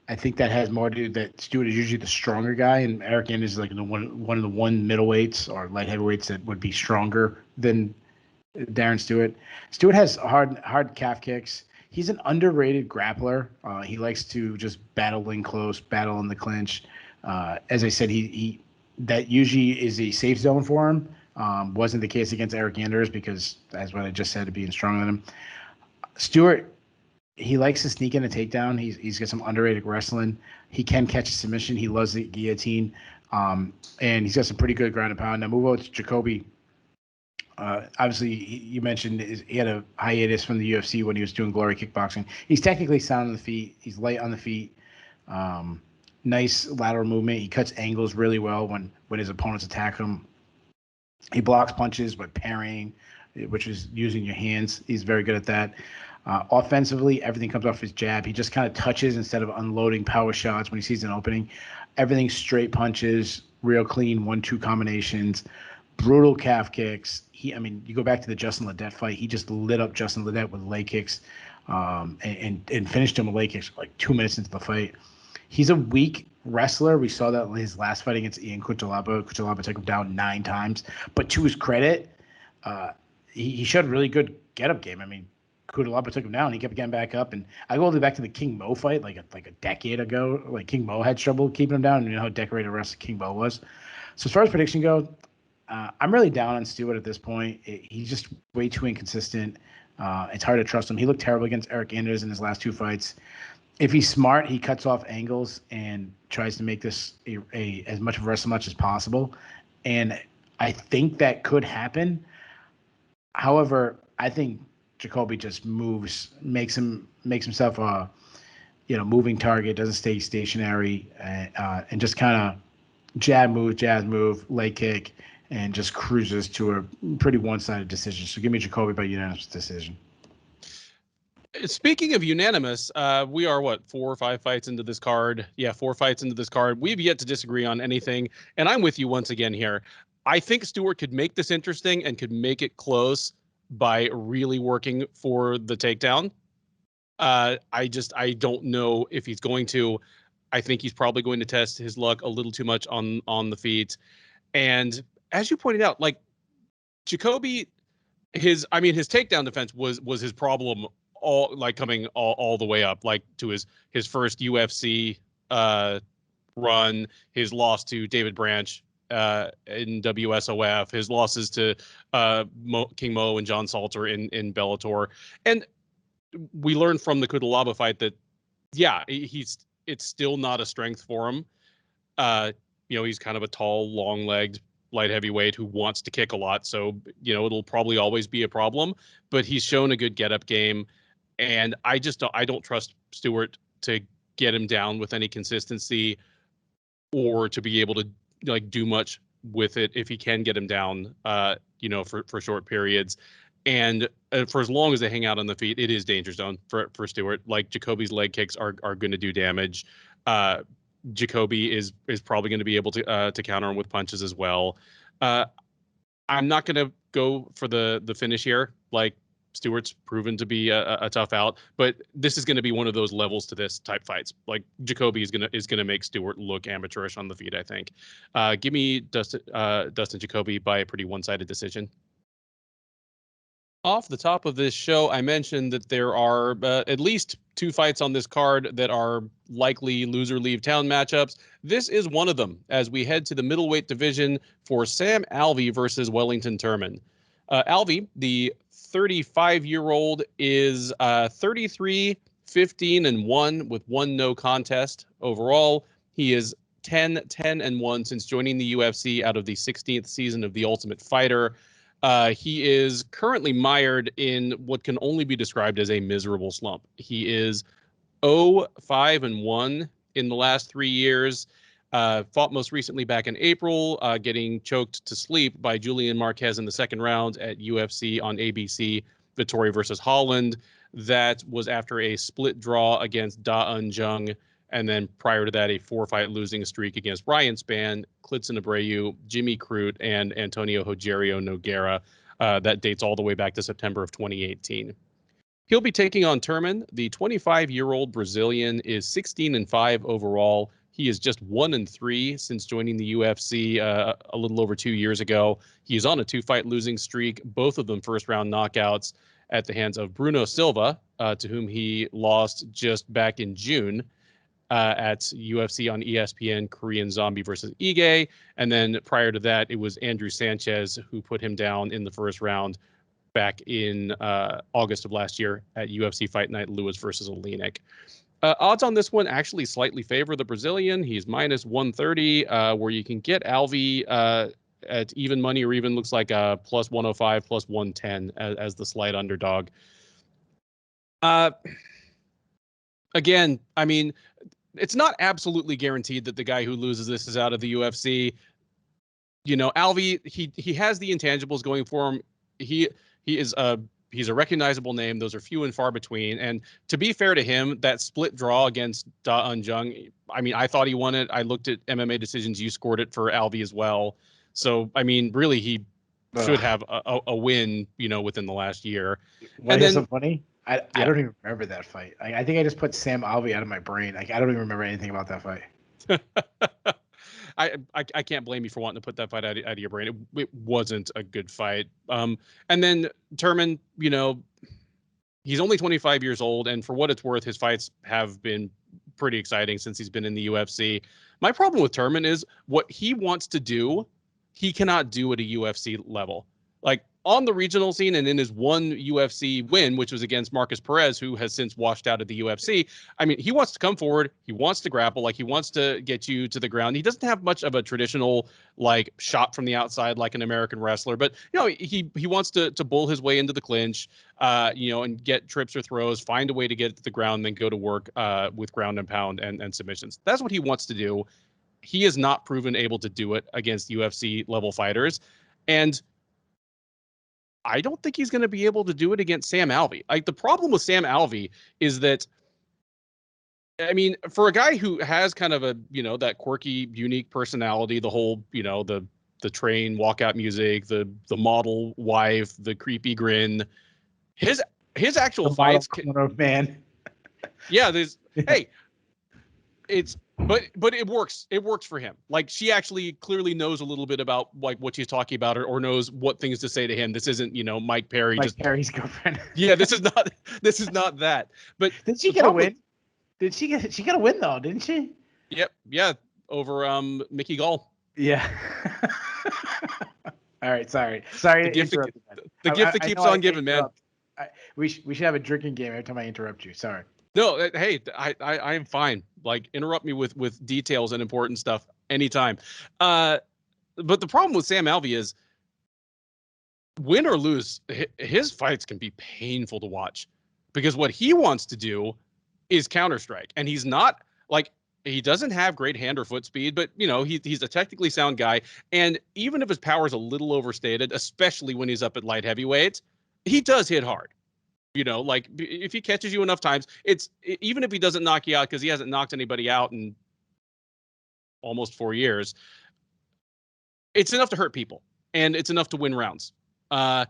I think that has more to do that Stewart is usually the stronger guy, and Eric Anders is like one of the middleweights or light heavyweights that would be stronger than Darren Stewart. Stewart has hard calf kicks. He's an underrated grappler. He likes to just battle in close, battle in the clinch. As I said, he that usually is a safe zone for him. Wasn't the case against Eric Anders because, as what I just said, being stronger than him. Stewart, he likes to sneak in a takedown. He's got some underrated wrestling. He can catch a submission. He loves the guillotine. And he's got some pretty good ground and pound. Now move over to Jacoby. Obviously, you mentioned he had a hiatus from the UFC when he was doing Glory Kickboxing. He's technically sound on the feet. He's light on the feet. Nice lateral movement. He cuts angles really well when his opponents attack him. He blocks punches with parrying, which is using your hands. He's very good at that. Offensively, everything comes off his jab. He just kind of touches instead of unloading power shots when he sees an opening. Everything's straight punches, real clean 1-2 combinations, brutal calf kicks. You go back to the Justin Ledet fight. He just lit up Justin Ledet with leg kicks and finished him with leg kicks like 2 minutes into the fight. He's a weak wrestler. We saw that in his last fight against Ian Cutelaba. Cutelaba took him down 9 times. But to his credit, he showed a really good get-up game. Cutelaba took him down. He kept getting back up. And I go all the way back to the King Mo fight like a decade ago. Like King Mo had trouble keeping him down. And you know how decorated wrestler King Mo was. So as far as prediction goes, I'm really down on Stewart at this point. He's just way too inconsistent. It's hard to trust him. He looked terrible against Eric Anders in his last 2 fights. If he's smart, he cuts off angles and tries to make this as much of a wrestling match as possible. and I think that could happen. However, I think Jacoby just makes himself a moving target, doesn't stay stationary, and just kind of jab move, leg kick, and just cruises to a pretty one-sided decision. So give me Jacoby by unanimous decision. Speaking of unanimous, we are 4 or 5 fights into this card. Yeah, 4 fights into this card. We've yet to disagree on anything, and I'm with you once again here. I think Stewart could make this interesting and could make it close by really working for the takedown. I don't know if he's going to. I think he's probably going to test his luck a little too much on the feet. And as you pointed out, like Jacoby, his takedown defense was his problem coming all the way up, like to his first UFC run, his loss to David Branch in WSOF, his losses to King Mo and John Salter in Bellator. And we learned from the Kudalaba fight that, yeah, it's still not a strength for him. He's kind of a tall, long-legged light heavyweight who wants to kick a lot. So, it'll probably always be a problem, but he's shown a good get-up game. And I don't trust Stewart to get him down with any consistency or to be able to do much with it if he can get him down, for short periods. And for as long as they hang out on the feet, it is danger zone for Stewart. Like Jacoby's leg kicks are going to do damage. Jacoby is probably going to be able to counter him with punches as well. I'm not going to go for the finish here. Like Stewart's proven to be a tough out, but this is going to be one of those levels to this type fights. Like Jacoby is gonna make Stewart look amateurish on the feet, I think. Give me Dustin Jacoby by a pretty one-sided decision. Off the top of this show, I mentioned that there are at least 2 fights on this card that are likely loser leave town matchups. This is one of them as we head to the middleweight division for Sam Alvey versus Wellington Turman. Alvey, the 35-year-old, is 33, 15, and 1 with 1 no contest overall. He is 10, 10, and 1 since joining the UFC out of the 16th season of The Ultimate Fighter. He is currently mired in what can only be described as a miserable slump. He is 0-5-1 in the last 3 years. Fought most recently back in April, getting choked to sleep by Julian Marquez in the second round at UFC on ABC, Vettori versus Holland. That was after a split draw against Da Un Jung. And then prior to that, a 4-fight losing streak against Ryan Spann, Klitzen Abreu, Jimmy Crute, and Antonio Rogerio Nogueira. That dates all the way back to September of 2018. He'll be taking on Turman. The 25-year-old Brazilian is 16-5 overall. He is just 1-3 since joining the UFC a little over 2 years ago. He is on a 2-fight losing streak, both of them first-round knockouts at the hands of Bruno Silva, to whom he lost just back in June. At UFC on ESPN, Korean Zombie versus Ige. And then prior to that, it was Andrew Sanchez who put him down in the first round back in August of last year at UFC Fight Night, Lewis versus Olenek. Odds on this one actually slightly favor the Brazilian. He's minus 130, where you can get Alvey at even money or even looks like a plus 105, plus 110 as the slight underdog. Again, I mean, it's not absolutely guaranteed that the guy who loses this is out of the UFC. Alvey, he has the intangibles going for him. He's a recognizable name. Those are few and far between. And to be fair to him, that split draw against Da Un Jung, I mean, I thought he won it. I looked at MMA decisions. You scored it for Alvey as well. So, I mean, really, he should have a win, within the last year. And then so funny. I don't even remember that fight. I think I just put Sam Alvey out of my brain. I don't even remember anything about that fight. I can't blame you for wanting to put that fight out of your brain. It wasn't a good fight. And then Turman, he's only 25 years old, and for what it's worth, his fights have been pretty exciting since he's been in the UFC. My problem with Turman is what he wants to do, he cannot do at a UFC level. Like, on the regional scene and in his one UFC win, which was against Marcus Perez, who has since washed out of the UFC. I mean, he wants to come forward. He wants to grapple. Like, he wants to get you to the ground. He doesn't have much of a traditional, like, shot from the outside like an American wrestler, but, you know, he wants to bull his way into the clinch, you know, and get trips or throws, find a way to get to the ground, then go to work with ground and pound and submissions. That's what he wants to do. He has not proven able to do it against UFC level fighters. And I don't think he's going to be able to do it against Sam Alvey. Like, the problem with Sam Alvey is that, I mean, for a guy who has kind of a, you know, that quirky, unique personality, the whole, you know, the train walkout music, the model wife, the creepy grin, his actual fights, man. Yeah, there's hey, it's but it works. It works for him. Like, she actually clearly knows a little bit about like what she's talking about, or knows what things to say to him. This isn't, you know, Mike Perry. Perry's girlfriend. Yeah, this is not that. But did she get a win? She got a win though, didn't she? Yep. Yeah. Over Mickey Gall. Yeah. All right. Sorry. The gift that keeps on giving, man. We should have a drinking game every time I interrupt you. Sorry. No, hey, I am fine. Like, interrupt me with details and important stuff anytime. But the problem with Sam Alvey is, win or lose, his fights can be painful to watch, because what he wants to do is counter strike, and he's not like, he doesn't have great hand or foot speed, but, you know, he's a technically sound guy, and even if his power is a little overstated, especially when he's up at light heavyweight, he does hit hard. You know, like, if he catches you enough times, even if he doesn't knock you out, because he hasn't knocked anybody out in almost 4 years, it's enough to hurt people, and it's enough to win rounds. I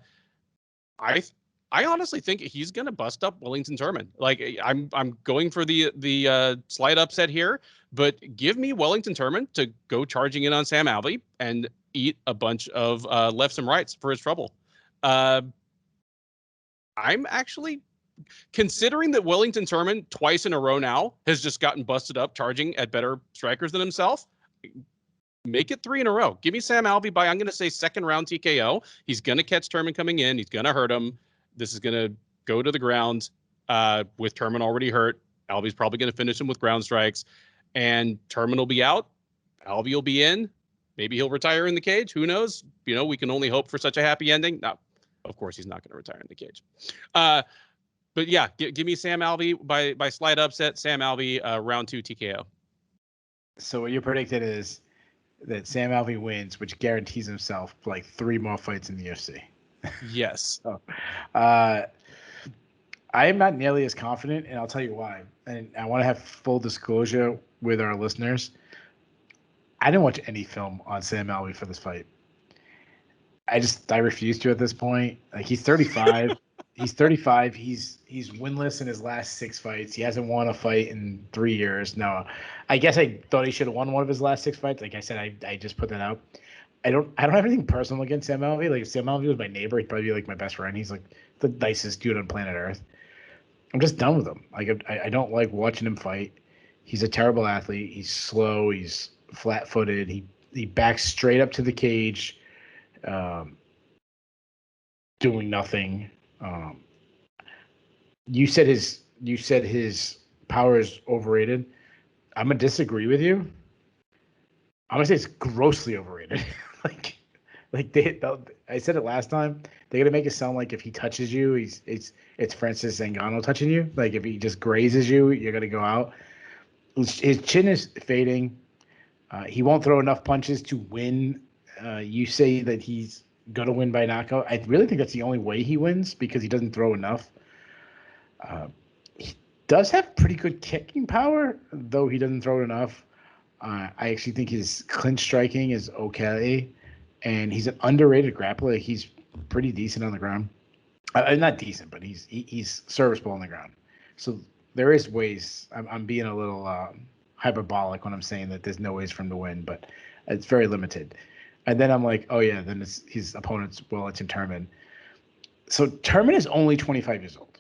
honestly think he's gonna bust up Wellington Turman. Like, I'm going for the slight upset here, but give me Wellington Turman to go charging in on Sam Alvey and eat a bunch of lefts and rights for his trouble. I'm actually considering that Wellington Turman twice in a row now has just gotten busted up charging at better strikers than himself. Make it 3 in a row. Give me Sam Alvey by, I'm going to say, second round TKO. He's going to catch Turman coming in. He's going to hurt him. This is going to go to the ground with Turman already hurt. Alvey's probably going to finish him with ground strikes, and Turman will be out. Alvey will be in. Maybe he'll retire in the cage. Who knows? You know, we can only hope for such a happy ending. No, of course he's not going to retire in the cage. But yeah, give me Sam Alvey by slight upset. Sam Alvey, round 2 TKO. So what you predicted is that Sam Alvey wins, which guarantees himself like 3 more fights in the UFC. Yes. I am not nearly as confident, and I'll tell you why. And I want to have full disclosure with our listeners. I didn't watch any film on Sam Alvey for this fight. I refuse to at this point. Like, he's 35. He's 35. He's winless in his last 6 fights. He hasn't won a fight in 3 years. No, I guess I thought he should have won one of his last 6 fights. Like I said, I just put that out. I don't have anything personal against Sam Alvey. Like, if Sam Alvey was my neighbor, he'd probably be like my best friend. He's like the nicest dude on planet Earth. I'm just done with him. Like, I don't like watching him fight. He's a terrible athlete. He's slow. He's flat-footed. He backs straight up to the cage, doing nothing. You said his power is overrated. I'm gonna disagree with you. I'm gonna say it's grossly overrated. I said it last time. They're gonna make it sound like if he touches you, it's Francis Ngannou touching you. Like, if he just grazes you, you're gonna go out. His chin is fading. He won't throw enough punches to win. You say that he's gonna win by knockout. I really think that's the only way he wins, because he doesn't throw enough. He does have pretty good kicking power, though he doesn't throw enough. I actually think his clinch striking is okay, and he's an underrated grappler. He's pretty decent on the ground. Not decent, but he's serviceable on the ground. So there is ways. I'm being a little hyperbolic when I'm saying that there's no ways for him to win, but it's very limited. And then I'm like, oh yeah, then his opponent's Wellington Turman. So Turman is only 25 years old.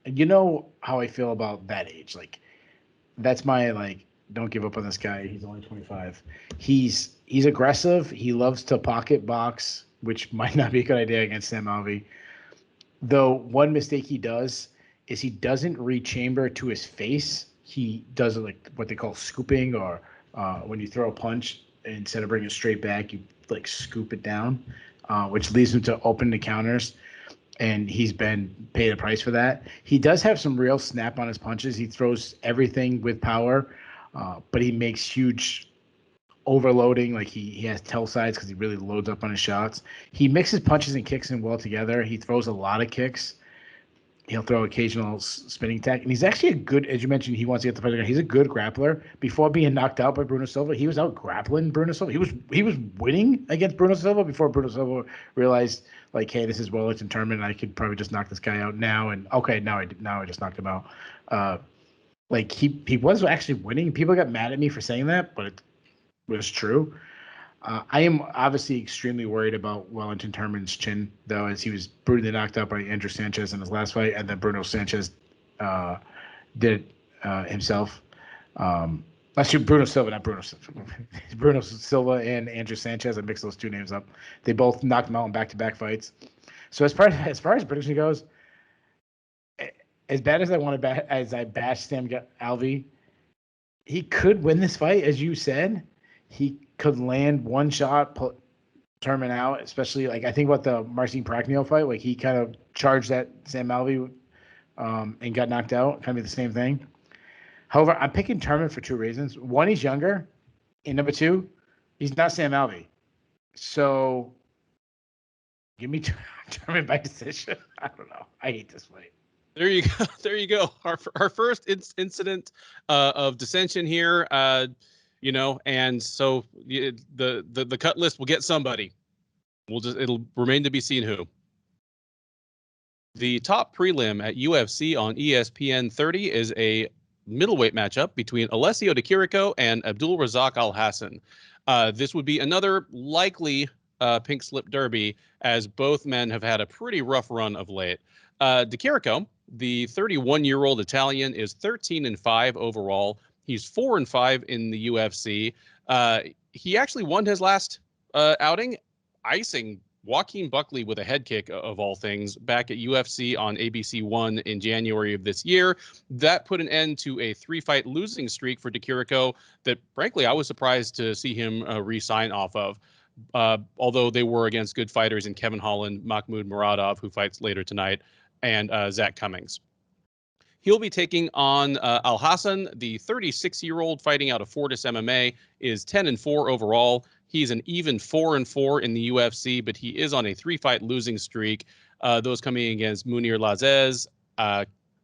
And you know how I feel about that age. Like, that's my, like, don't give up on this guy. He's only 25. He's aggressive. He loves to pocket box. which might not be a good idea against Sam Alvey. Though one mistake he does is he doesn't rechamber to his face. He does like what they call scooping, or when you throw a punch, instead of bringing it straight back, you like scoop it down, which leads him to open the counters. And he's been paid a price for that. He does have some real snap on his punches. He throws everything with power, but he makes huge overloading. Like he has tail sides because he really loads up on his shots. He mixes punches and kicks in well together. He throws a lot of kicks. He'll throw occasional spinning attack. And he's actually a good, as you mentioned, he wants to get the fight. He's a good grappler. Before being knocked out by Bruno Silva, he was out grappling Bruno Silva. He was winning against Bruno Silva before Bruno Silva realized, like, hey, this is Wellington Turman. I could probably just knock this guy out now. And okay, now I just knocked him out. Like he was actually winning. People got mad at me for saying that, but it was true. I am obviously extremely worried about Wellington Turman's chin, though, as he was brutally knocked out by Andrew Sanchez in his last fight, and then Bruno Sanchez did it himself. Actually, Bruno Silva, not Bruno Silva. Bruno Silva and Andrew Sanchez. I mixed those two names up. They both knocked him out in back-to-back fights. So as far as prediction goes, as bad as I bash Sam Alvey, he could win this fight, as you said. He could land one shot, put Turman out, especially like I think about the Marcin Prachnio fight, like he kind of charged that Sam Alvey and got knocked out, kind of the same thing. However, I'm picking Turman for two reasons. One, he's younger, and number two, he's not Sam Alvey. So give me Turman by decision. I don't know. I hate this fight. There you go. There you go. Our first incident of dissension here. And so the cut list will get somebody. It'll remain to be seen who. The top prelim at UFC on ESPN 30 is a middleweight matchup between Alessio de Chirico and Abdul Razak Alhassan. This would be another likely pink slip derby, as both men have had a pretty rough run of late. De Chirico, the 31-year-old Italian, is 13-5 overall. He's 4-5 in the UFC. He actually won his last outing, icing Joaquin Buckley with a head kick, of all things, back at UFC on ABC 1 in January of this year. That put an end to a 3-fight losing streak for de Chirico that, frankly, I was surprised to see him re-sign off of. Although they were against good fighters in Kevin Holland, Makhmud Muradov, who fights later tonight, and Zach Cummings. He'll be taking on Alhassan, the 36-year-old fighting out of Fortis MMA, is 10-4 overall. He's an even 4-4 in the UFC, but he is on a 3-fight losing streak. Those coming against Munir Lazez,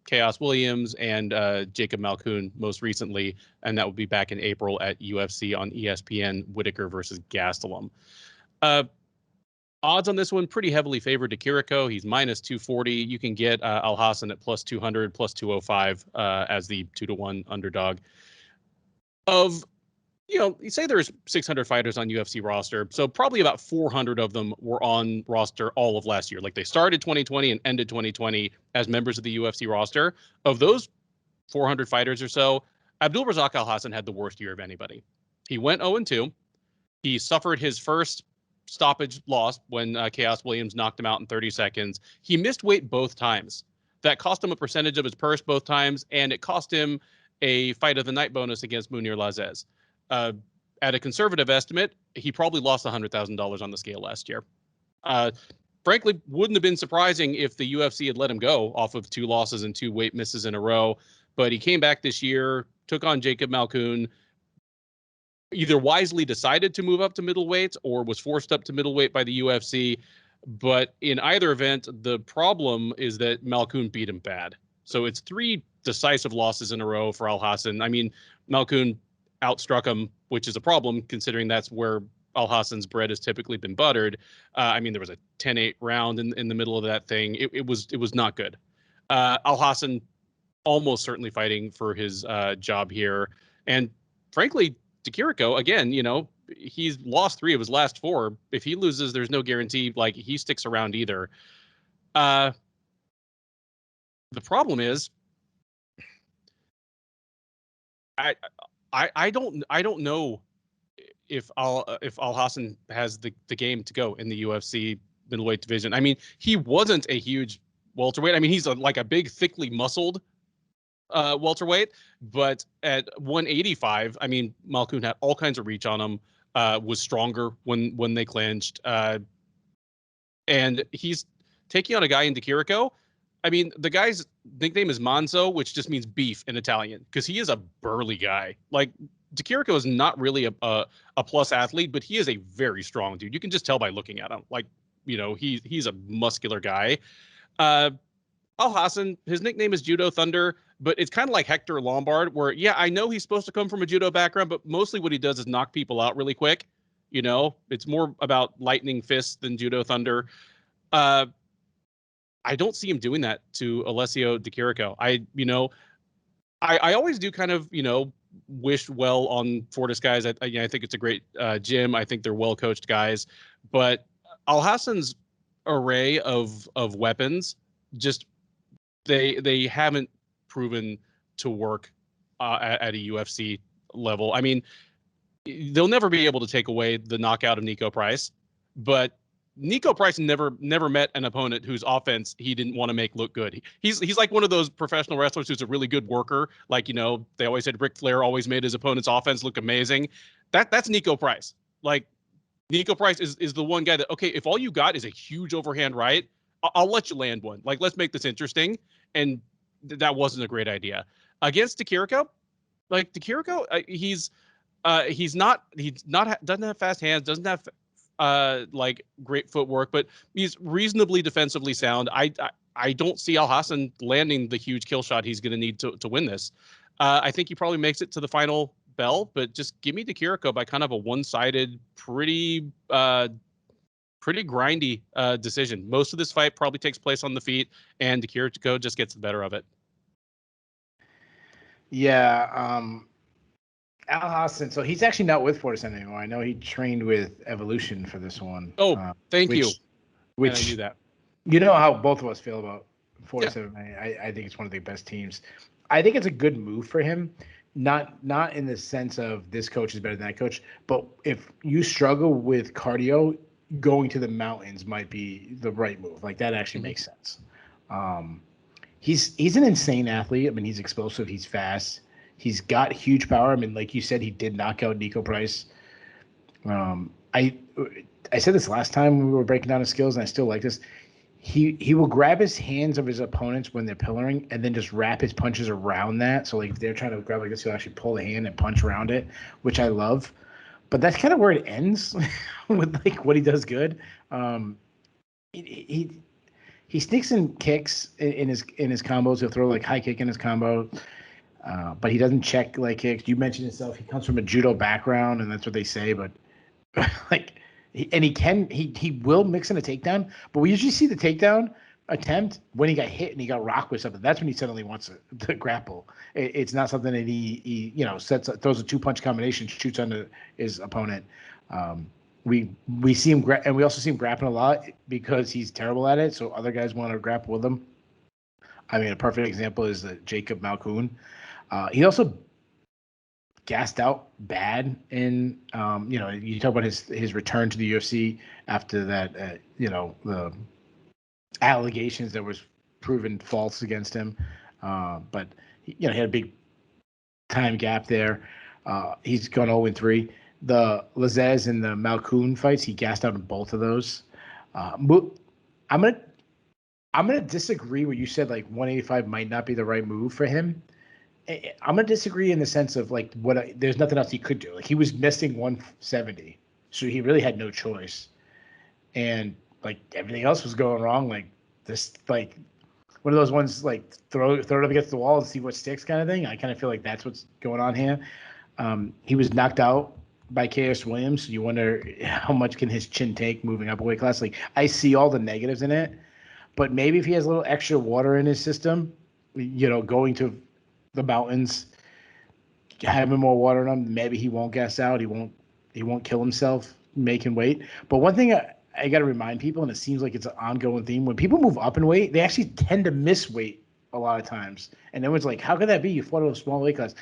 Chaos Williams, and Jacob Malkoun most recently, and that will be back in April at UFC on ESPN, Whitaker versus Gastelum. Odds on this one pretty heavily favored to Chirico. He's minus 240. You can get Alhassan at plus 200, plus 205 as the 2-1 underdog. You say there's 600 fighters on UFC roster, so probably about 400 of them were on roster all of last year. Like they started 2020 and ended 2020 as members of the UFC roster. Of those 400 fighters or so, Abdul Razak Alhassan had the worst year of anybody. He went 0-2. He suffered his first stoppage loss when Chaos Williams knocked him out in 30 seconds. He missed weight both times. That cost him a percentage of his purse both times, and it cost him a fight of the night bonus against Munir Lazez. At a conservative estimate, he probably lost $100,000 on the scale last year. Frankly, wouldn't have been surprising if the UFC had let him go off of 2 losses and 2 weight misses in a row. But he came back this year, took on Jacob Malkoun, either wisely decided to move up to middleweight or was forced up to middleweight by the UFC. But in either event, the problem is that Malkoun beat him bad. So it's 3 decisive losses in a row for Alhassan. I mean, Malkoun outstruck him, which is a problem considering that's where Alhassan's bread has typically been buttered. There was a 10-8 round in the middle of that thing. It was not good. Alhassan almost certainly fighting for his job here. And frankly, de Chirico, again, he's lost 3 of his last 4. If he loses, there's no guarantee like he sticks around either. The problem is I don't know if Alhassan has the game to go in the UFC middleweight division. I mean, he wasn't a huge welterweight. I mean, he's like a big, thickly muscled welterweight, but at 185, I mean, Makhmud had all kinds of reach on him. Was stronger when they clinched, and he's taking on a guy in Chirico. I mean, the guy's nickname is Manzo, which just means beef in Italian, because he is a burly guy. Like, Chirico is not really a plus athlete, but he is a very strong dude. You can just tell by looking at him. Like, he's a muscular guy. Alhassan, his nickname is Judo Thunder, but it's kind of like Hector Lombard, where, yeah, I know he's supposed to come from a judo background, but mostly what he does is knock people out really quick. It's more about lightning fists than Judo Thunder. I don't see him doing that to Alessio Chirico. I always do kind of, wish well on Fortis guys. I think it's a great gym. I think they're well-coached guys. But Alhassan's array of weapons, just they haven't proven to work at a UFC level. I mean, they'll never be able to take away the knockout of Nico Price, but Nico Price never met an opponent whose offense he didn't want to make look good. He's like one of those professional wrestlers who's a really good worker. Like, they always said Ric Flair always made his opponent's offense look amazing. That's Nico Price. Like, Nico Price is the one guy that, okay, if all you got is a huge overhand right, I'll let you land one. Like, let's make this interesting. And that wasn't a great idea. Against Chirico, like, Chirico, doesn't have fast hands, doesn't have like great footwork, but he's reasonably defensively sound. I don't see Alhassan landing the huge kill shot he's going to need to win this. I think he probably makes it to the final bell, but just give me Chirico by kind of a one-sided, pretty grindy decision. Most of this fight probably takes place on the feet, and Chirico just gets the better of it. Yeah, Alhassan, so he's actually not with Fortis anymore. I know he trained with Evolution for this one. Oh, thank you. Which, I knew that. You know how both of us feel about Fortis Yeah. MMA. I think it's one of the best teams. I think it's a good move for him. Not in the sense of this coach is better than that coach, but if you struggle with cardio, going to the mountains might be the right move. Like, that actually makes sense. He's an insane athlete. I mean, he's explosive. He's fast. He's got huge power. I mean, like you said, he did knock out Nico Price. I said this last time we were breaking down his skills, and I still like this. He will grab his hands of his opponents when they're pillaring and then just wrap his punches around that. So, like, if they're trying to grab like this, he'll actually pull the hand and punch around it, which I love. But that's kind of where it ends with, like, what he does good. He sneaks in kicks in his combos. He'll throw, like, high kick in his combo. But he doesn't check leg kicks. You mentioned yourself, he comes from a judo background, and that's what they say. But like, he will mix in a takedown. But we usually see the takedown attempt when he got hit and he got rocked with something. That's when he suddenly wants to grapple. It's not something that he throws a 2-punch combination, shoots under his opponent. We see him and we also see him grappling a lot because he's terrible at it. So other guys want to grapple with him. I mean, a perfect example is Jacob Malkoun. He also gassed out bad in, you talk about his return to the UFC after that, the allegations that was proven false against him. But he had a big time gap there. He's gone 0-3. The Lazez and the Malkoun fights, he gassed out in both of those. I'm gonna disagree where you said, like, 185 might not be the right move for him. I'm gonna disagree in the sense of, like, there's nothing else he could do. Like, he was missing 170, so he really had no choice. And, like, everything else was going wrong. Like, this, like, one of those ones, like, throw it up against the wall and see what sticks kind of thing. I kind of feel like that's what's going on here. He was knocked out by KS Williams. So you wonder how much can his chin take moving up a weight class. Like, I see all the negatives in it. But maybe if he has a little extra water in his system, going to the mountains, having more water in him, maybe he won't gas out. He won't kill himself making weight. But one thing I got to remind people, and it seems like it's an ongoing theme, when people move up in weight, they actually tend to miss weight a lot of times. And everyone's like, how could that be? You fought at a small weight class.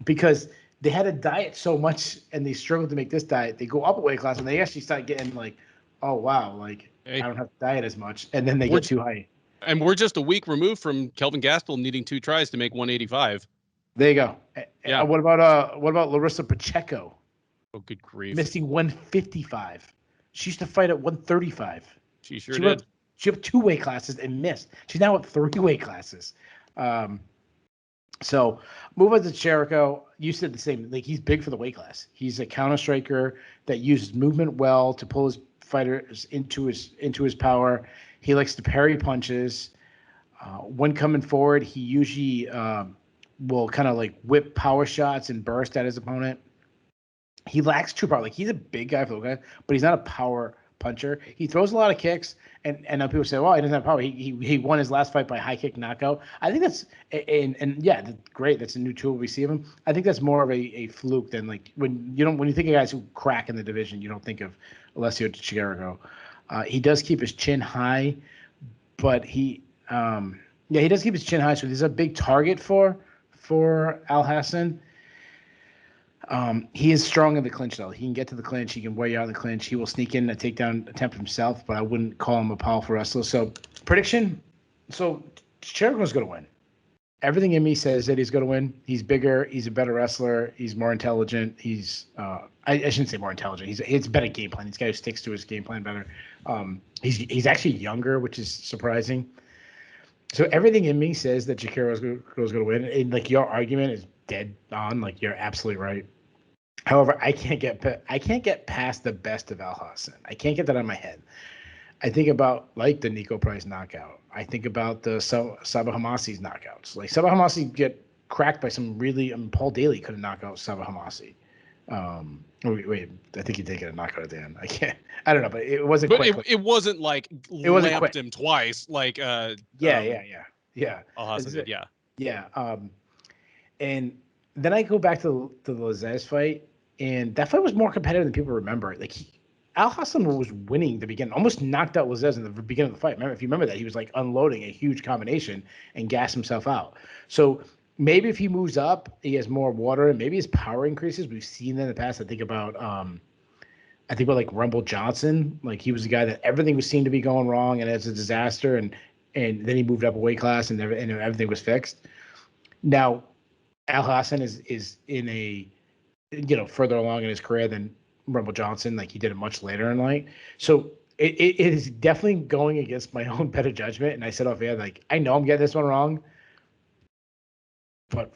Because they had to diet so much, and they struggled to make this diet. They go up a weight class, and they actually start getting like, oh wow, like I don't have to diet as much, and then they get too high. And we're just a week removed from Kelvin Gastelum needing 2 tries to make 185. There you go. Yeah. What about Larissa Pacheco? Oh, good grief! Missing 155. She used to fight at 135. She sure did. She have 2 weight classes and missed. She's now at 3 weight classes. So move on to Chirico. You said the same. Like, he's big for the weight class. He's a counter striker that uses movement well to pull his fighters into his power. He likes to parry punches. When coming forward, he usually will kind of like whip power shots and burst at his opponent. He lacks true power. Like, he's a big guy for the guy, but he's not a power puncher. He throws a lot of kicks, and now people say, well, he doesn't have power. He won his last fight by high kick knockout. I think that's and yeah, that's great. That's a new tool we see of him. I think that's more of a fluke than like when you think of guys who crack in the division, you don't think of Alessio Chirico. He does keep his chin high, but he does keep his chin high. So he's a big target for Alhassan. He is strong in the clinch, though. He can get to the clinch. He can wear you out in the clinch. He will sneak in a takedown attempt himself, but I wouldn't call him a powerful wrestler. So, prediction. So, Chirico's going to win. Everything in me says that he's going to win. He's bigger. He's a better wrestler. He's more intelligent. He's I shouldn't say more intelligent. It's a better game plan. He's a guy who sticks to his game plan better. He's actually younger, which is surprising. So everything in me says that Chirico's going to win. And like, your argument is dead on. Like, you're absolutely right. However, I can't get past the best of Alhassan. I can't get that out of my head. I think about like the Nico Price knockout. I think about the Sabah Hamasi's knockouts. Like, Sabah Hamasi get cracked by some really. Paul Daly couldn't knock out Sabah Hamasi. Wait, I think he did get a knockout at the end. I don't know, but it wasn't. But it wasn't like it wasn't lamped him twice. Like yeah. Alhassan did, yeah. Yeah. And then I go back to the Lazzez fight, and that fight was more competitive than people remember. Like, Alhassan was winning the beginning, almost knocked out Lazzez in the beginning of the fight. If you remember that, he was like unloading a huge combination and gassed himself out. So maybe if he moves up, he has more water, and maybe his power increases. We've seen that in the past. I think about like Rumble Johnson. Like, he was the guy that everything seemed to be going wrong, and it's a disaster. And then he moved up a weight class, and everything was fixed. Now, Alhassan is in a, further along in his career than Rumble Johnson. Like, he did it much later in life. So it is definitely going against my own better judgment. And I said off air, like, I know I'm getting this one wrong, but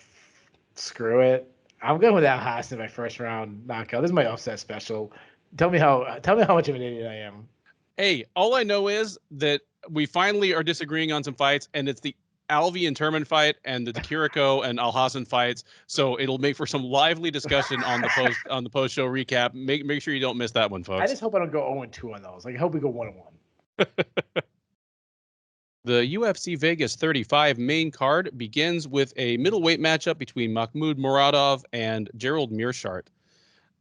screw it. I'm going with Alhassan in my first round knockout. This is my upset special. Tell me how much of an idiot I am. Hey, all I know is that we finally are disagreeing on some fights, and it's the Alvey and Turman fight and the Chirico and Alhassan fights. So it'll make for some lively discussion on the post show recap. Make sure you don't miss that one, folks. I just hope I don't go 0-2 on those. Like, I hope we go 1-1. The UFC Vegas 35 main card begins with a middleweight matchup between Makhmud Muradov and Gerald Meerschaert.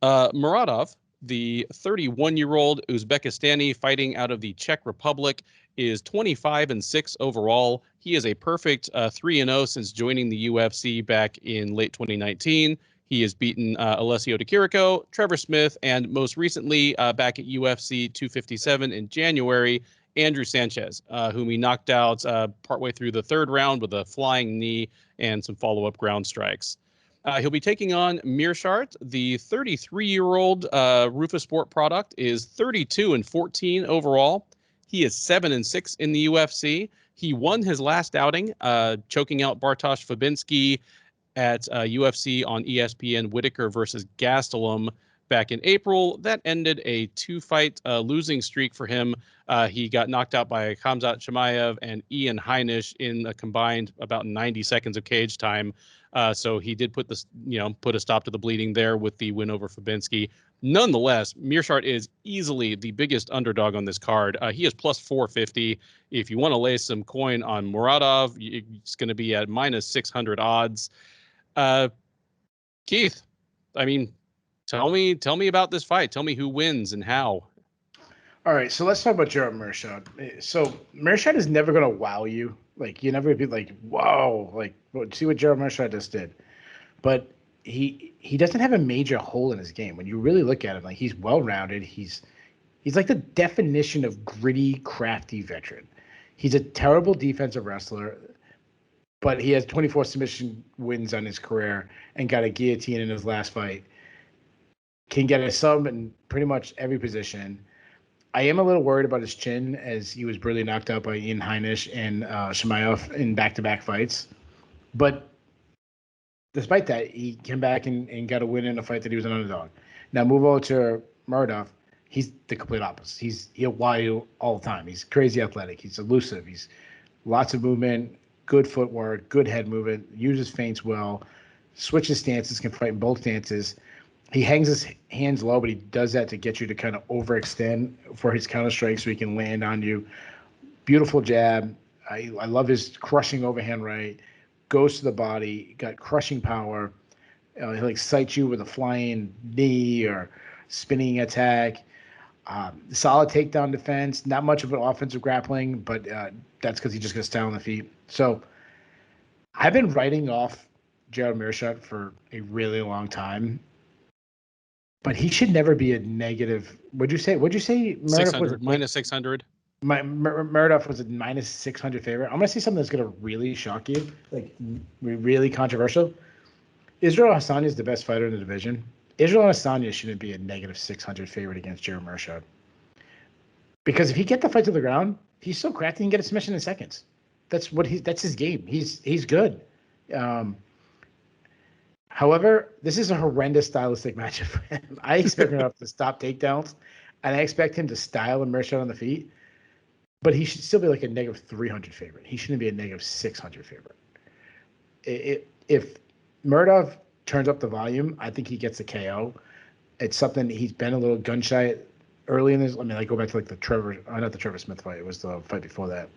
Muradov, the 31-year-old Uzbekistani fighting out of the Czech Republic, is 25-6 overall. He is a perfect 3-0 since joining the UFC back in late 2019. He has beaten Alessio Chirico, Trevor Smith, and most recently back at UFC 257 in January, Andrew Sanchez, whom he knocked out partway through the third round with a flying knee and some follow-up ground strikes. He'll be taking on Meerschaert. The 33-year-old Rufus Sport product is 32-14 overall. He is 7-6 in the UFC. He won his last outing, choking out Bartosz Fabinski at UFC on ESPN Whitaker versus Gastelum back in April. That ended a 2-fight losing streak for him. He got knocked out by Khamzat Chimaev and Ian Heinisch in a combined about 90 seconds of cage time. So he did put a stop to the bleeding there with the win over Fabinski. Nonetheless, Meerschaert is easily the biggest underdog on this card. He is plus 450. If you want to lay some coin on Muradov, it's going to be at minus 600 odds. Keith, I mean, tell me about this fight. Tell me who wins and how. All right, so let's talk about Gerald Meerschaert. So Meerschaert is never going to wow you. Like, you're never going to be like, whoa, like, see what Gerald Meerschaert just did. But he doesn't have a major hole in his game. When you really look at him, like he's well-rounded. He's like the definition of gritty, crafty veteran. He's a terrible defensive wrestler, but he has 24 submission wins on his career and got a guillotine in his last fight. Can get a sub in pretty much every position. I am a little worried about his chin, as he was brutally knocked out by Ian Heinisch and Shemaev in back-to-back fights. But despite that, he came back and got a win in a fight that he was an underdog. Now move over to Muradov. He's the complete opposite. He'll wire you all the time. He's crazy athletic. He's elusive. He's lots of movement, good footwork, good head movement, uses feints well, switches stances, can fight in both stances. He hangs his hands low, but he does that to get you to kind of overextend for his counter strike so he can land on you. Beautiful jab. I love his crushing overhand right. Goes to the body, got crushing power. He like sights you with a flying knee or spinning attack. Solid takedown defense. Not much of an offensive grappling, but that's because he just gets down on the feet. So I've been writing off Gerald Meerschaert for a really long time. But he should never be a negative. What'd you say? 600, minus 600. Muradov was a minus 600 favorite. I'm gonna say something that's gonna really shock you, like really controversial. Israel Adesanya is the best fighter in the division. Israel Adesanya shouldn't be a negative 600 favorite against Gerald Meerschaert. Because if he get the fight to the ground, he's so crafty he can get a submission in seconds. That's his game. He's good. However, this is a horrendous stylistic matchup for him. I expect him to stop takedowns, and I expect him to style and Meerschaert on the feet. But he should still be like a negative 300 favorite. He shouldn't be a negative 600 favorite. If Muradov turns up the volume, I think he gets a KO. It's something he's been a little gun shy early in this. I mean, I go back to like not the Trevor Smith fight. It was the fight before that.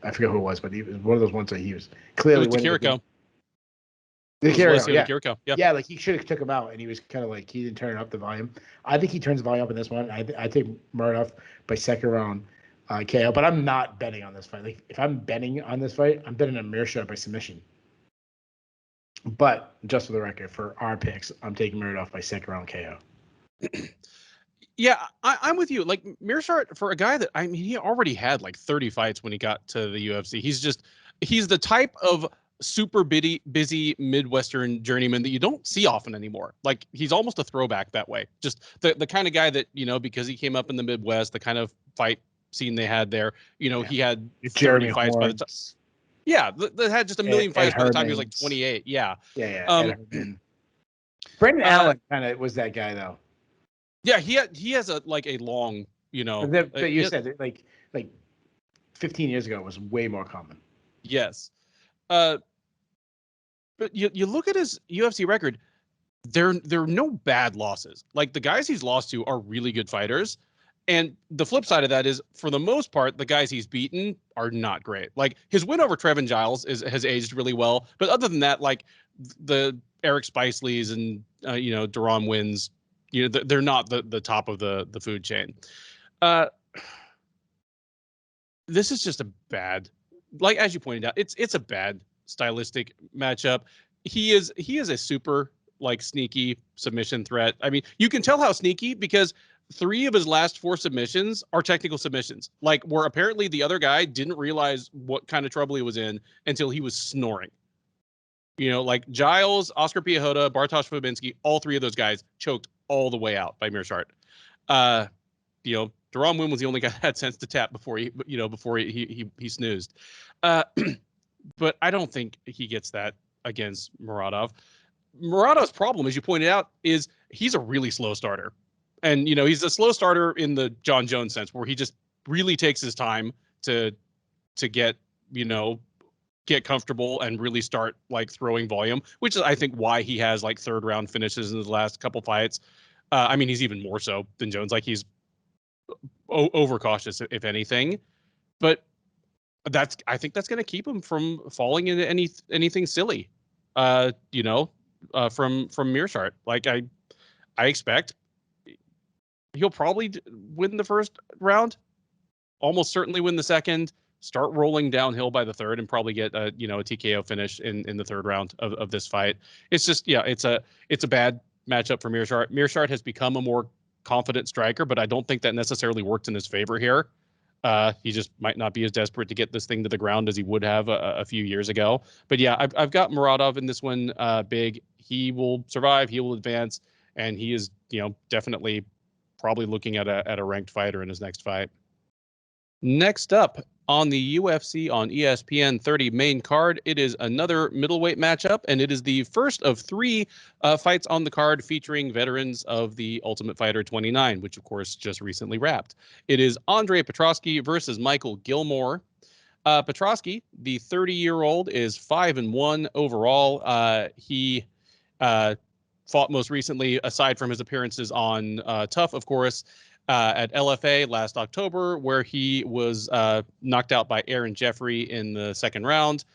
I forget who it was, but he was one of those ones that he was clearly winning. Chirico. Chirico, yeah. Yeah, like he should have took him out, and he was kind of like he didn't turn up the volume. I think he turns the volume up in this one. I think Muradov by second round KO, but I'm not betting on this fight. Like if I'm betting on this fight, I'm betting on Meerschaert by submission. But just for the record, for our picks, I'm taking Muradov by second round KO. Yeah, I'm with you. Like Meerschaert, for a guy that he already had like 30 fights when he got to the UFC. He's the type of super busy Midwestern journeyman that you don't see often anymore. Like he's almost a throwback that way. Just the kind of guy that, because he came up in the Midwest, the kind of fight scene they had there, he had 30 fights by the time. Yeah, that had just a million fights by the time he was like 28. Yeah. Yeah. Brendan Allen kind of was that guy though. Yeah, he has a long, But you said like 15 years ago it was way more common. Yes. But you look at his UFC record, there are no bad losses. Like the guys he's lost to are really good fighters. And the flip side of that is, for the most part, the guys he's beaten are not great. Like his win over Trevin Giles has aged really well. But other than that, like the Eric Spiceleys and, Duran wins, they're not the top of the food chain. This is just a bad, like, as you pointed out, it's a bad stylistic matchup. He is a super like sneaky submission threat. I mean, you can tell how sneaky because 3 of his last 4 submissions are technical submissions, like where apparently the other guy didn't realize what kind of trouble he was in until he was snoring. Like Giles, Oscar Piechota, Bartosz Fabinski, all 3 of those guys choked all the way out by Meerschaert. Duran Wynn was the only guy that had sense to tap before he snoozed. But I don't think he gets that against Muradov. Muradov's problem, as you pointed out, is he's a really slow starter. And, he's a slow starter in the John Jones sense, where he just really takes his time to get, get comfortable and really start like throwing volume, which is, I think, why he has like 3rd round finishes in his last couple fights. He's even more so than Jones. Like he's overcautious, if anything. But I think that's going to keep him from falling into anything silly, from Meerschaert. Like I expect he'll probably win the first round, almost certainly win the second, start rolling downhill by the third and probably get a TKO finish in the third round of this fight. It's just it's a bad matchup for Meerschaert. Meerschaert has become a more confident striker, but I don't think that necessarily worked in his favor here. He just might not be as desperate to get this thing to the ground as he would have a few years ago. But yeah, I've got Muradov in this one big. He will survive. He will advance, and he is definitely probably looking at a ranked fighter in his next fight. Next up on the UFC on ESPN 30 main card, it is another middleweight matchup, and it is the first of 3 fights on the card featuring veterans of the Ultimate Fighter 29, which of course just recently wrapped. It is Andre Petroski versus Michael Gilmore. Petroski, the 30-year-old, is 5-1 overall. He fought most recently, aside from his appearances on Tough, of course, at LFA last October, where he was knocked out by Aaron Jeffrey in the second round.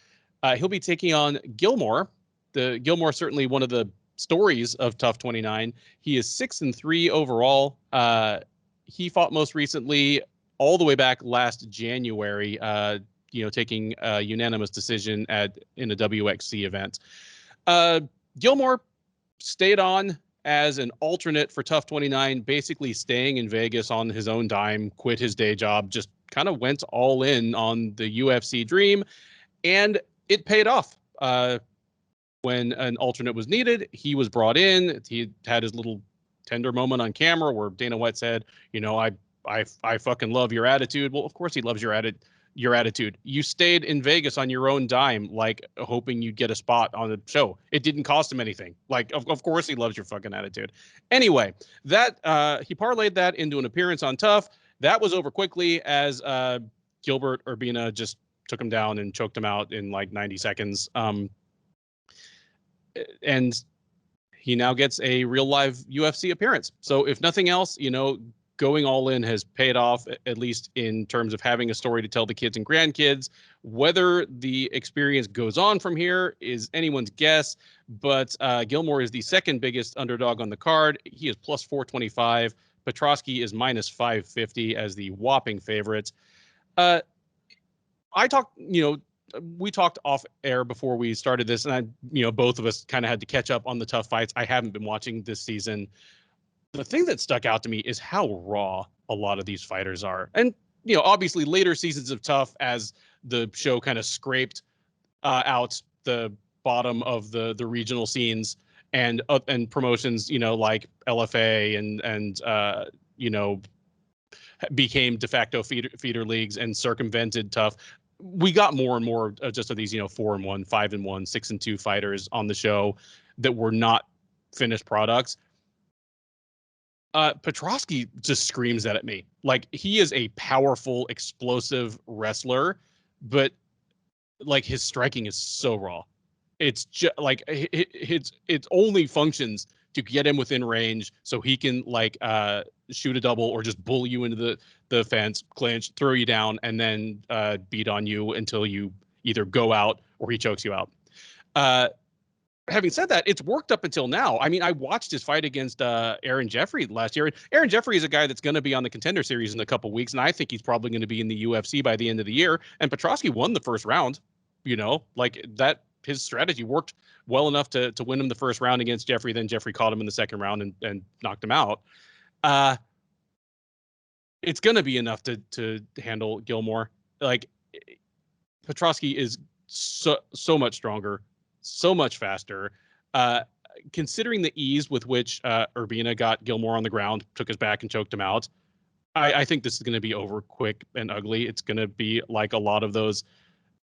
He'll be taking on Gilmore. Gilmore, certainly one of the stories of Tough 29. He is 6-3 overall. He fought most recently all the way back last January, taking a unanimous decision in a WXC event. Gilmore stayed on as an alternate for Tough 29, basically staying in Vegas on his own dime, quit his day job, just kind of went all in on the UFC dream, and it paid off. When an alternate was needed, he was brought in. He had his little tender moment on camera where Dana White said, I fucking love your attitude. Well, of course he loves your attitude. You stayed in Vegas on your own dime, like hoping you'd get a spot on the show. It didn't cost him anything. Like, of course he loves your fucking attitude. Anyway, that he parlayed that into an appearance on Tough. That was over quickly as Gilbert Urbina just took him down and choked him out in like 90 seconds. And he now gets a real live UFC appearance. So if nothing else, going all in has paid off, at least in terms of having a story to tell the kids and grandkids. Whether the experience goes on from here is anyone's guess, but Gilmore is the second biggest underdog on the card. He is plus 425. Petroski is minus 550 as the whopping favorite. We talked off air before we started this, and both of us kind of had to catch up on the Tough fights. I haven't been watching this season. The thing that stuck out to me is how raw a lot of these fighters are. And, obviously later seasons of Tough, as the show kind of scraped out the bottom of the regional scenes and promotions, like LFA and became de facto feeder leagues and circumvented Tough. We got more and more just of these, 4-1, 5-1, 6-2 fighters on the show that were not finished products. Petroski just screams that at me. Like, he is a powerful, explosive wrestler, but like his striking is so raw. It's just like it only functions to get him within range so he can shoot a double or just bully you into the fence, clinch, throw you down, and then beat on you until you either go out or he chokes you out. Having said that, it's worked up until now. I mean, I watched his fight against Aaron Jeffrey last year. Aaron Jeffrey is a guy that's going to be on the Contender Series in a couple weeks, and I think he's probably going to be in the UFC by the end of the year. And Petroski won the first round. That his strategy worked well enough to win him the first round against Jeffrey. Then Jeffrey caught him in the second round and knocked him out. It's going to be enough to handle Gilmore. Like, Petroski is so much stronger, so much faster. Considering the ease with which Urbina got Gilmore on the ground, took his back and choked him out, I think this is going to be over quick and ugly. It's going to be like a lot of those.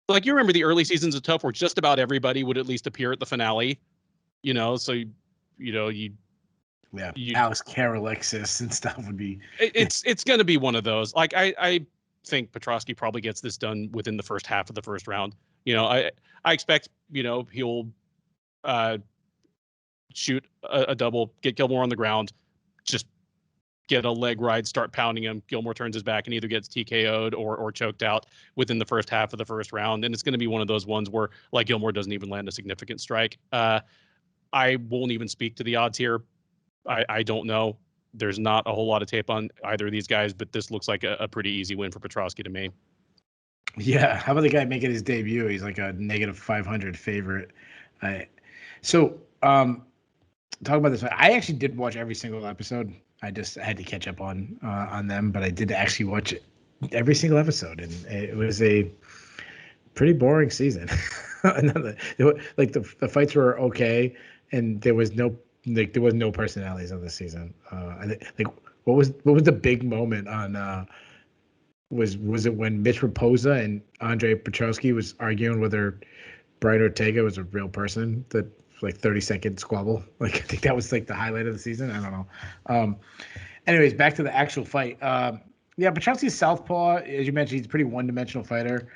Like, you remember the early seasons of Tough where just about everybody would at least appear at the finale, so Alex Karalexis and stuff would be. It's going to be one of those. Like, I think Petroski probably gets this done within the first half of the first round. I expect he'll shoot a double, get Gilmore on the ground, just get a leg ride, start pounding him. Gilmore turns his back and either gets TKO'd or choked out within the first half of the first round. And it's going to be one of those ones where, like, Gilmore doesn't even land a significant strike. I won't even speak to the odds here. I don't know. There's not a whole lot of tape on either of these guys, but this looks like a pretty easy win for Petroski to me. Yeah, how about the guy making his debut? He's like a negative 500 favorite. I so talk about this. I actually did watch every single episode. I just had to catch up on them, but I did actually watch every single episode, and it was a pretty boring season. Like the fights were okay, and there was no personalities on the season. Like what was the big moment on was it when Mitch Raposa and Andre Petrosky was arguing whether Brian Ortega was a real person? That like 30-second squabble. Like I think that was like the highlight of the season. I don't know. Anyways, back to the actual fight. Yeah, Petrosky's southpaw, as you mentioned, he's a pretty one-dimensional fighter.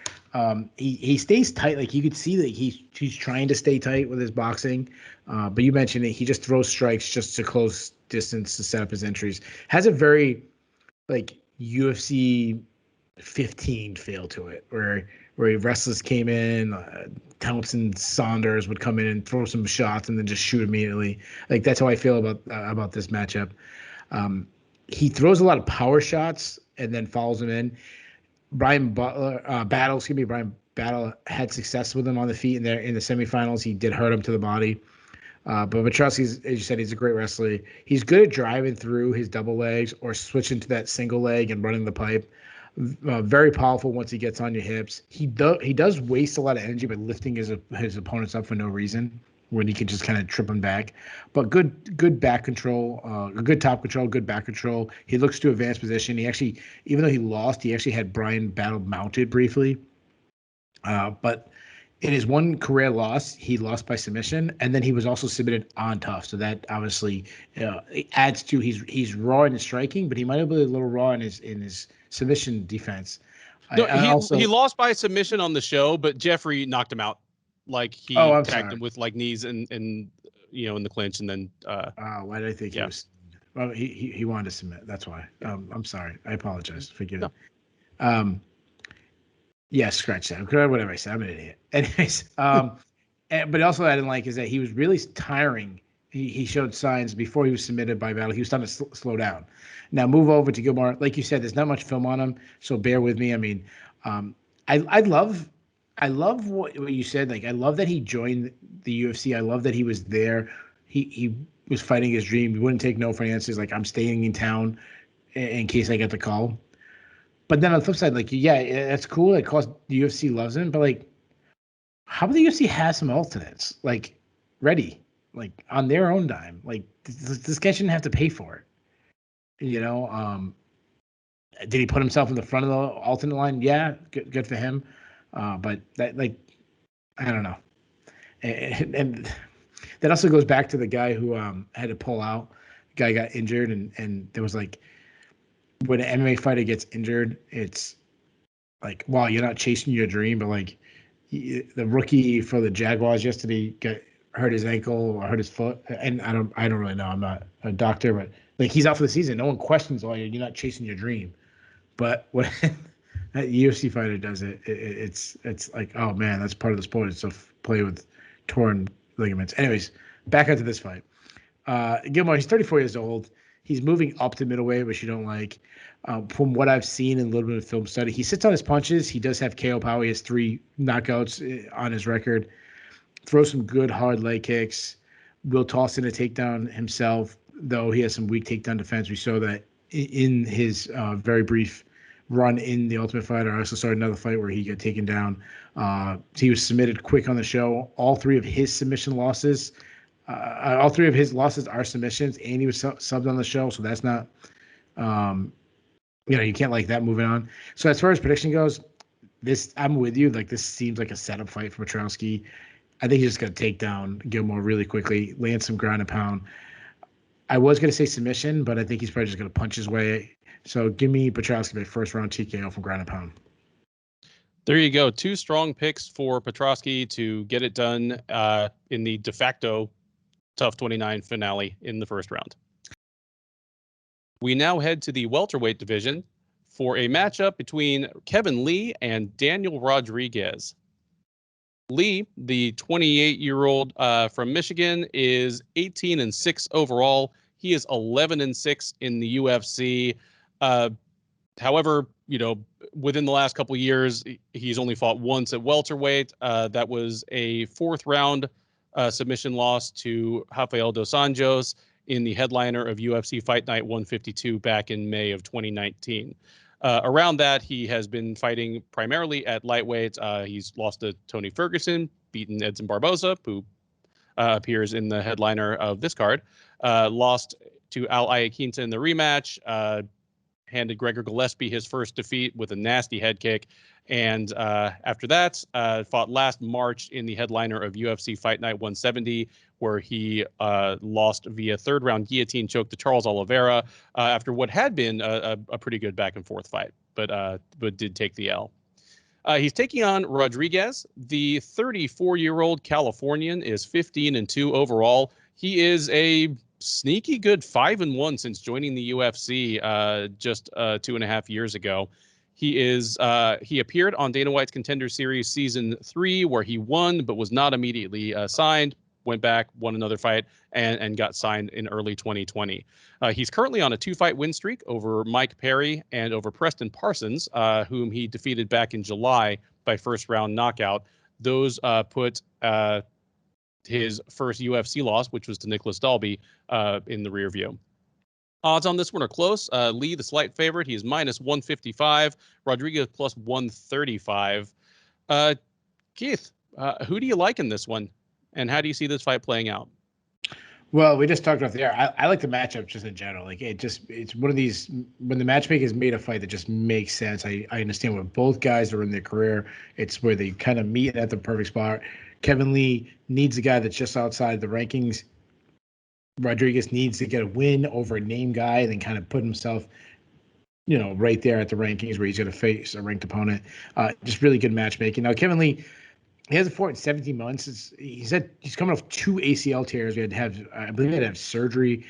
He stays tight. Like you could see that he's trying to stay tight with his boxing. But you mentioned it. He just throws strikes just to close distance to set up his entries. Has a very like UFC 15 feel to it, where wrestlers came in, Townsend Saunders would come in and throw some shots and then just shoot immediately. Like that's how I feel about this matchup. He throws a lot of power shots and then follows them in. Brian Battle had success with him on the feet in the semifinals. He did hurt him to the body. But Petrosky's, as you said, he's a great wrestler. He's good at driving through his double legs or switching to that single leg and running the pipe. Very powerful once he gets on your hips. He does waste a lot of energy by lifting his opponents up for no reason when he can just kind of trip them back. But good back control, good top control, good back control. He looks to advanced position. He actually, even though he lost, he actually had Brian Battle mounted briefly. But in his one career loss, he lost by submission, and then he was also submitted on tough. So that obviously adds to he's raw in his striking, but he might have been a little raw in his submission defense. No, I also he lost by submission on the show, but Jeffrey knocked him out. Like he I'm tagged sorry. him with like knees and in the clinch, and then Why did I think he was? Well, he wanted to submit. That's why. I'm sorry. I apologize. Forgive me. Yeah, scratch that. Whatever I said, I'm an idiot. Anyways, but also I didn't like is that he was really tiring. He showed signs before he was submitted by Battle. He was starting to slow down. Now move over to Gilmore. Like you said, there's not much film on him, so bear with me. I mean, I love what you said. Like I love that he joined the UFC. I love that he was there. He was fighting his dream. He wouldn't take no for answers. Like I'm staying in town in case I get the call. But then on the flip side, like, yeah, that's cool. It cost the UFC loves him, but like, how about the UFC has some alternates, like, ready, like on their own dime? Like, this guy shouldn't have to pay for it. Did he put himself in the front of the alternate line? Yeah, good for him. But that, like, I don't know. And that also goes back to the guy who had to pull out. The guy got injured, and there was like, when an MMA fighter gets injured, it's like, wow, you're not chasing your dream, but like the rookie for the Jaguars yesterday hurt his ankle or hurt his foot, and I don't really know. I'm not a doctor, but like he's out for the season. No one questions, oh, you're not chasing your dream. But when that UFC fighter does it, it's like, oh man, that's part of the sport. It's to play with torn ligaments. Anyways, back onto this fight. Gilmore, he's 34 years old. He's moving up to middleweight, which you don't like. From what I've seen in a little bit of film study, he sits on his punches. He does have KO power. He has 3 knockouts on his record. Throws some good hard leg kicks. Will toss in a takedown himself, though he has some weak takedown defense. We saw that in his very brief run in the Ultimate Fighter. I also saw another fight where he got taken down. He was submitted quick on the show. All 3 of his submission losses. All 3 of his losses are submissions, and he was subbed on the show, so that's not, you can't like that moving on. So as far as prediction goes, I'm with you. Like this seems like a setup fight for Petrosky. I think he's just going to take down Gilmore really quickly, land some ground and pound. I was going to say submission, but I think he's probably just going to punch his way. So give me Petrosky by first round TKO from ground and pound. There you go. 2 strong picks for Petrosky to get it done in the de facto Tough 29 finale in the first round. We now head to the welterweight division for a matchup between Kevin Lee and Daniel Rodriguez. Lee, the 28-year-old from Michigan, is 18-6 overall. He is 11-6 in the UFC. However, within the last couple of years, he's only fought once at welterweight. That was a 4th round submission loss to Rafael dos Anjos in the headliner of UFC Fight Night 152 back in May of 2019. Around that, he has been fighting primarily at lightweight. He's lost to Tony Ferguson, beaten Edson Barboza, who appears in the headliner of this card. Lost to Al Iaquinta in the rematch. Handed Gregor Gillespie his first defeat with a nasty head kick. And after that, fought last March in the headliner of UFC Fight Night 170, where he lost via 3rd round guillotine choke to Charles Oliveira after what had been a pretty good back and forth fight, but did take the L. He's taking on Rodriguez. The 34-year-old Californian is 15-2 overall. He is a sneaky good 5-1 since joining the UFC just 2.5 years ago. He appeared on Dana White's Contender Series Season 3, where he won but was not immediately signed. Went back, won another fight, and got signed in early 2020. He's currently on a 2-fight win streak over Mike Perry and over Preston Parsons, whom he defeated back in July by 1st-round knockout. Those put his first UFC loss, which was to Nicholas Dalby, in the rear view. Odds on this one are close. Lee, the slight favorite, he is -155. Rodriguez +135. Keith, who do you like in this one? And how do you see this fight playing out? Well, we just talked off the air. I like the matchup just in general. Like it's one of these, when the matchmaker is made a fight that just makes sense. I understand where both guys are in their career. It's where they kind of meet at the perfect spot. Kevin Lee needs a guy that's just outside the rankings. Rodriguez needs to get a win over a name guy and then kind of put himself, right there at the rankings where he's going to face a ranked opponent. Just really good matchmaking. Now, Kevin Lee, he hasn't fought in 17 months. He's coming off 2 ACL tears. I believe he had to have surgery.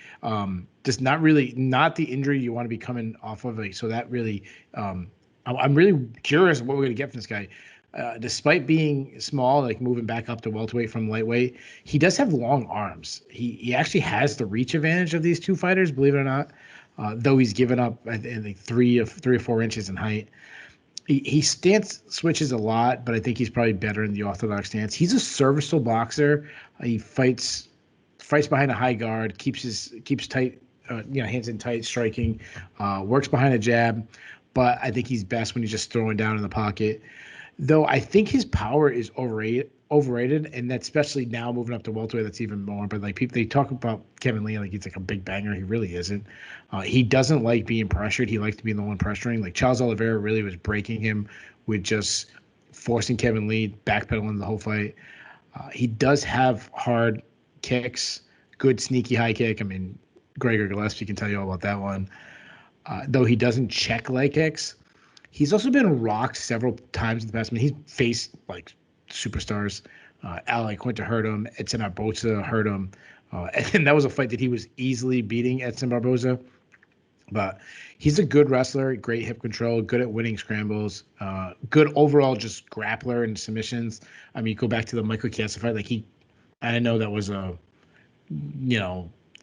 Just not the injury you want to be coming off of. So that really, I'm really curious what we're going to get from this guy. Despite being small, like moving back up to welterweight from lightweight, he does have long arms. He actually has the reach advantage of these 2 fighters, believe it or not. Though he's given up, I think, 3 or 4 inches in height. He stance switches a lot, but I think he's probably better in the orthodox stance. He's a serviceable boxer. He fights behind a high guard, keeps tight, hands in tight, striking, works behind a jab. But I think he's best when he's just throwing down in the pocket. Though I think his power is overrated, and that's especially now moving up to welterweight, that's even more. But like people, they talk about Kevin Lee like he's like a big banger. He really isn't. He doesn't like being pressured. He likes to be the one pressuring. Like Charles Oliveira really was breaking him with just forcing Kevin Lee, backpedaling the whole fight. He does have hard kicks, good sneaky high kick. I mean, Gregor Gillespie can tell you all about that one. Though he doesn't check leg kicks. He's also been rocked several times in the past. I mean, he's faced like superstars. Al Iaquinta hurt him. Edson Barboza hurt him. And that was a fight that he was easily beating Edson Barboza. But he's a good wrestler, great hip control, good at winning scrambles, good overall just grappler and submissions. I mean, you go back to the Michael Chiesa fight. Like I know that was a,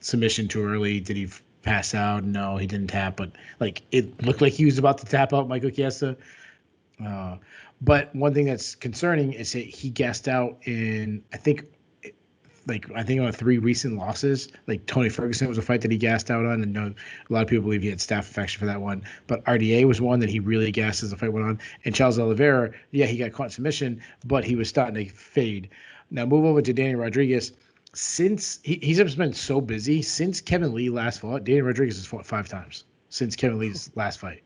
submission too early. Did he pass out? No, he didn't tap, but like it looked like he was about to tap out Michael Chiesa. But one thing that's concerning is that he gassed out in I think on 3 recent losses. Like Tony Ferguson was a fight that he gassed out on, and a lot of people believe he had staph infection for that one. But RDA was one that he really gassed as the fight went on. And Charles Oliveira, he got caught in submission, but he was starting to fade. Now move over to Danny Rodriguez. Since he's just been so busy, since Kevin Lee last fought, Danny Rodriguez has fought 5 times since Kevin Lee's last fight,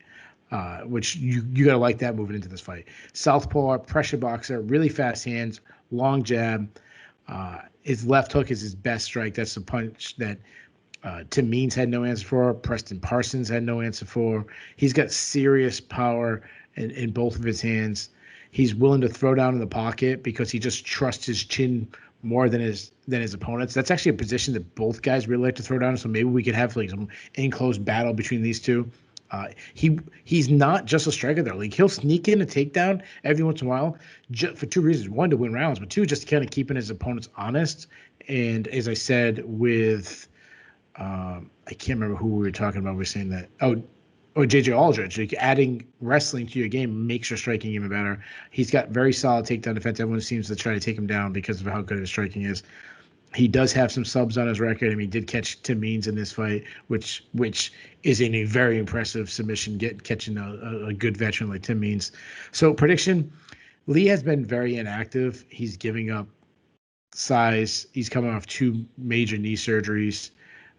which you got to like that moving into this fight. Southpaw, pressure boxer, really fast hands, long jab. His left hook is his best strike. That's the punch that Tim Means had no answer for. Preston Parsons had no answer for. He's got serious power in both of his hands. He's willing to throw down in the pocket because he just trusts his chin more than his opponents. That's actually a position that both guys really like to throw down. So maybe we could have like some enclosed battle between these two. He's not just a striker though. Like he'll sneak in a takedown every once in a while, for 2 reasons: 1, to win rounds, but 2, just to kind of keeping his opponents honest. And as I said with, I can't remember who we were talking about. We were saying that. Oh, or JJ Aldrich. Like adding wrestling to your game makes your striking even better. He's got very solid takedown defense. Everyone seems to try to take him down because of how good his striking is. He does have some subs on his record. I mean, he did catch Tim Means in this fight, which is a very impressive submission, catching a good veteran like Tim Means. So prediction, Lee has been very inactive. He's giving up size. He's coming off 2 major knee surgeries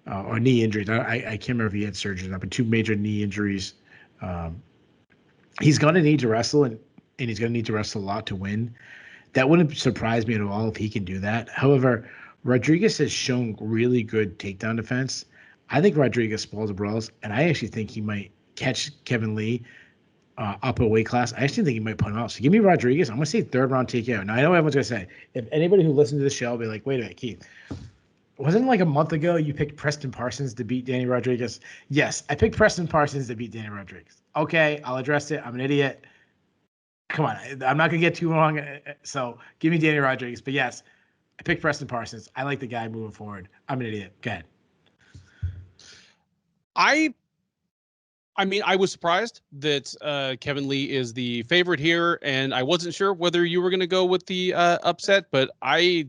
or knee injuries. I can't remember if he had surgery or not, but 2 major knee injuries. He's going to need to wrestle, and he's going to need to wrestle a lot to win. That wouldn't surprise me at all if he can do that. However, Rodriguez has shown really good takedown defense. I think Rodriguez spoils the brawls, and I actually think he might catch Kevin Lee up a weight class. I actually think he might put him out. So give me Rodriguez. I'm going to say 3rd round TKO. Now, I know everyone's going to say, if anybody who listens to the show will be like, wait a minute, Keith, wasn't it like a month ago you picked Preston Parsons to beat Danny Rodriguez? Yes, I picked Preston Parsons to beat Danny Rodriguez. Okay, I'll address it. I'm an idiot. Come on, I'm not going to get too wrong. So give me Danny Rodriguez. But yes, I picked Preston Parsons. I like the guy moving forward. I'm an idiot. Go ahead. I mean, I was surprised that Kevin Lee is the favorite here, and I wasn't sure whether you were going to go with the upset, but I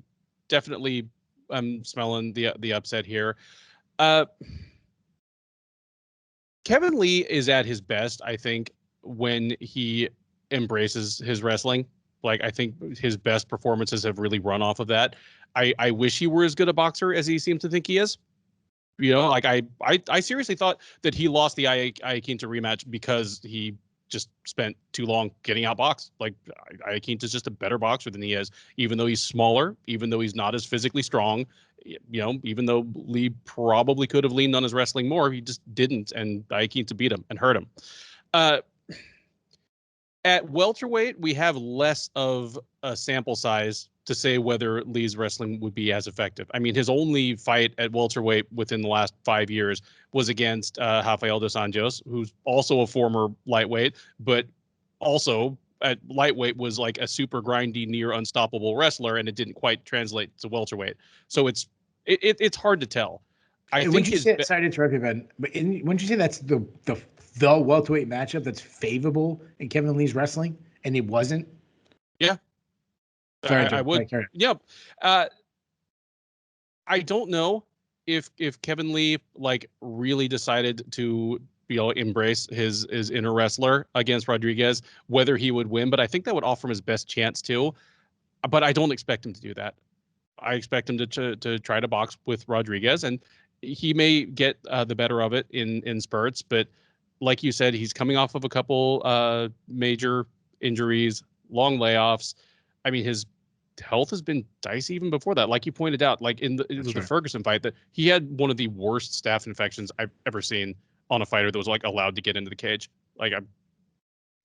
definitely am smelling the upset here. Kevin Lee is at his best, I think, when he embraces his wrestling. Like, I think his best performances have really run off of that. I wish he were as good a boxer as he seems to think he is. You know, like I seriously thought that he lost the Iaquinta rematch because he just spent too long getting outboxed. Like, Iaquinta's just a better boxer than he is, even though he's smaller, even though he's not as physically strong. You know, even though Lee probably could have leaned on his wrestling more, he just didn't, and Iaquinta beat him and hurt him. At welterweight, we have less of a sample size to say whether Lee's wrestling would be as effective. I mean, his only fight at welterweight within the last 5 years was against Rafael dos Anjos, who's also a former lightweight, but also at lightweight was like a super grindy, near unstoppable wrestler, and it didn't quite translate to welterweight. So it's hard to tell. I think Would you say, sorry to interrupt you, Ben, but wouldn't you say that's the welterweight matchup that's favorable in Kevin Lee's wrestling, and it wasn't? Yeah. I would. Yep. I don't know if Kevin Lee like really decided to embrace his inner wrestler against Rodriguez, whether he would win, but I think that would offer him his best chance too. But I don't expect him to do that. I expect him to try to box with Rodriguez, and he may get the better of it in spurts. But like you said, he's coming off of a couple major injuries, long layoffs. I mean, his health has been dicey even before that. Like you pointed out, like it was the Ferguson fight, that he had one of the worst staph infections I've ever seen on a fighter that was like allowed to get into the cage. Like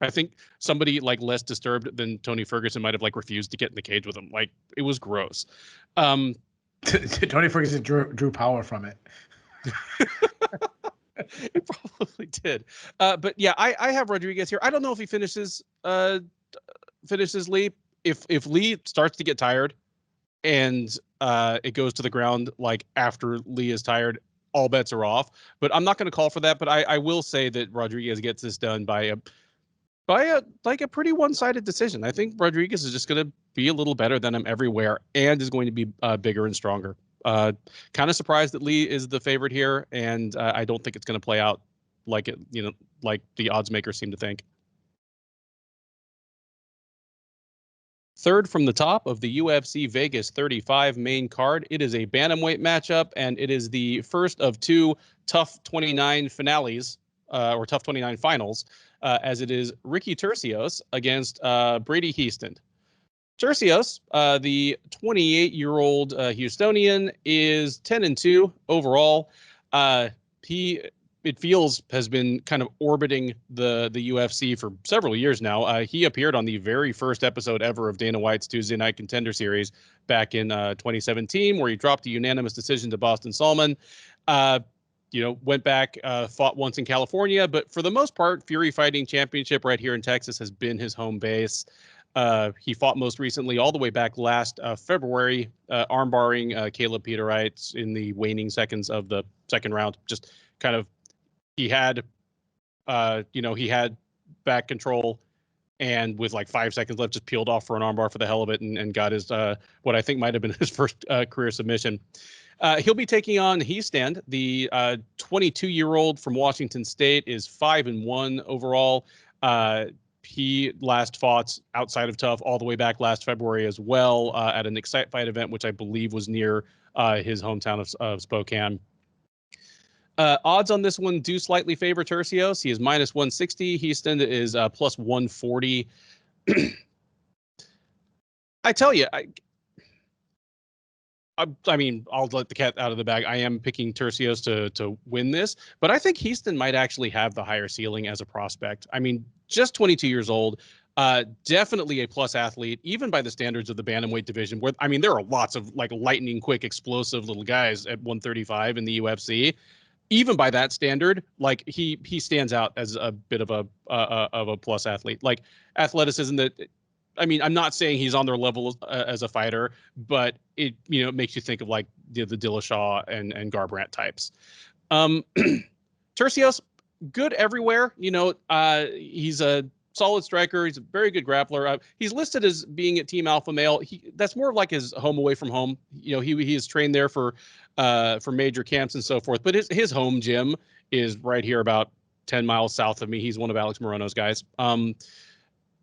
I think somebody like less disturbed than Tony Ferguson might have like refused to get in the cage with him. Like, it was gross. Tony Ferguson drew power from it. It probably did. But yeah, I have Rodriguez here. I don't know if he finishes Lee. If Lee starts to get tired and it goes to the ground like after Lee is tired, all bets are off. But I'm not going to call for that. But I will say that Rodriguez gets this done by a pretty one-sided decision. I think Rodriguez is just going to be a little better than him everywhere and is going to be bigger and stronger. Kind of surprised that Lee is the favorite here, and I don't think it's going to play out like like the odds makers seem to think. Third from the top of the UFC Vegas 35 main card, it is a bantamweight matchup, and it is the first of 2 Tough 29 finales, or Tough 29 finals, as it is Ricky Turcios against Brady Houston. Turcios, the 28-year-old Houstonian, is 10-2 overall. It feels, has been kind of orbiting the UFC for several years now. He appeared on the very first episode ever of Dana White's Tuesday Night Contender Series back in 2017, where he dropped a unanimous decision to Boston Salmon. Went back, fought once in California, but for the most part, Fury Fighting Championship right here in Texas has been his home base. He fought most recently all the way back last February, armbarring Caleb Peterites in the waning seconds of the second round. Just kind of, he had He had back control and with like 5 seconds left, just peeled off for an armbar for the hell of it and got his what I think might have been his first career submission. He'll be taking on Hiestand. The 22-year-old from Washington State is 5-1 overall. He last fought outside of Tough all the way back last February as well at an Excite Fight event, which I believe was near his hometown of Spokane. Odds on this one do slightly favor Turcios. He is -160. Hiestand is plus 140. I tell you, I mean, I'll let the cat out of the bag. I am picking Turcios to win this, but I think Hiestand might actually have the higher ceiling as a prospect. I mean, just 22 years old, definitely a plus athlete, even by the standards of the bantamweight division. Where I mean, there are lots of like lightning quick, explosive little guys at 135 in the UFC. Even by that standard, like he stands out as a bit of a plus athlete. Like athleticism that. I mean, I'm not saying he's on their level as a fighter, but it makes you think of like the Dillashaw and Garbrandt types. Turcios, good everywhere. He's a solid striker. He's a very good grappler. He's listed as being at Team Alpha Male. That's more of like his home away from home. He is trained there for major camps and so forth. But his home gym is right here, about 10 miles south of me. He's one of Alex Morono's guys.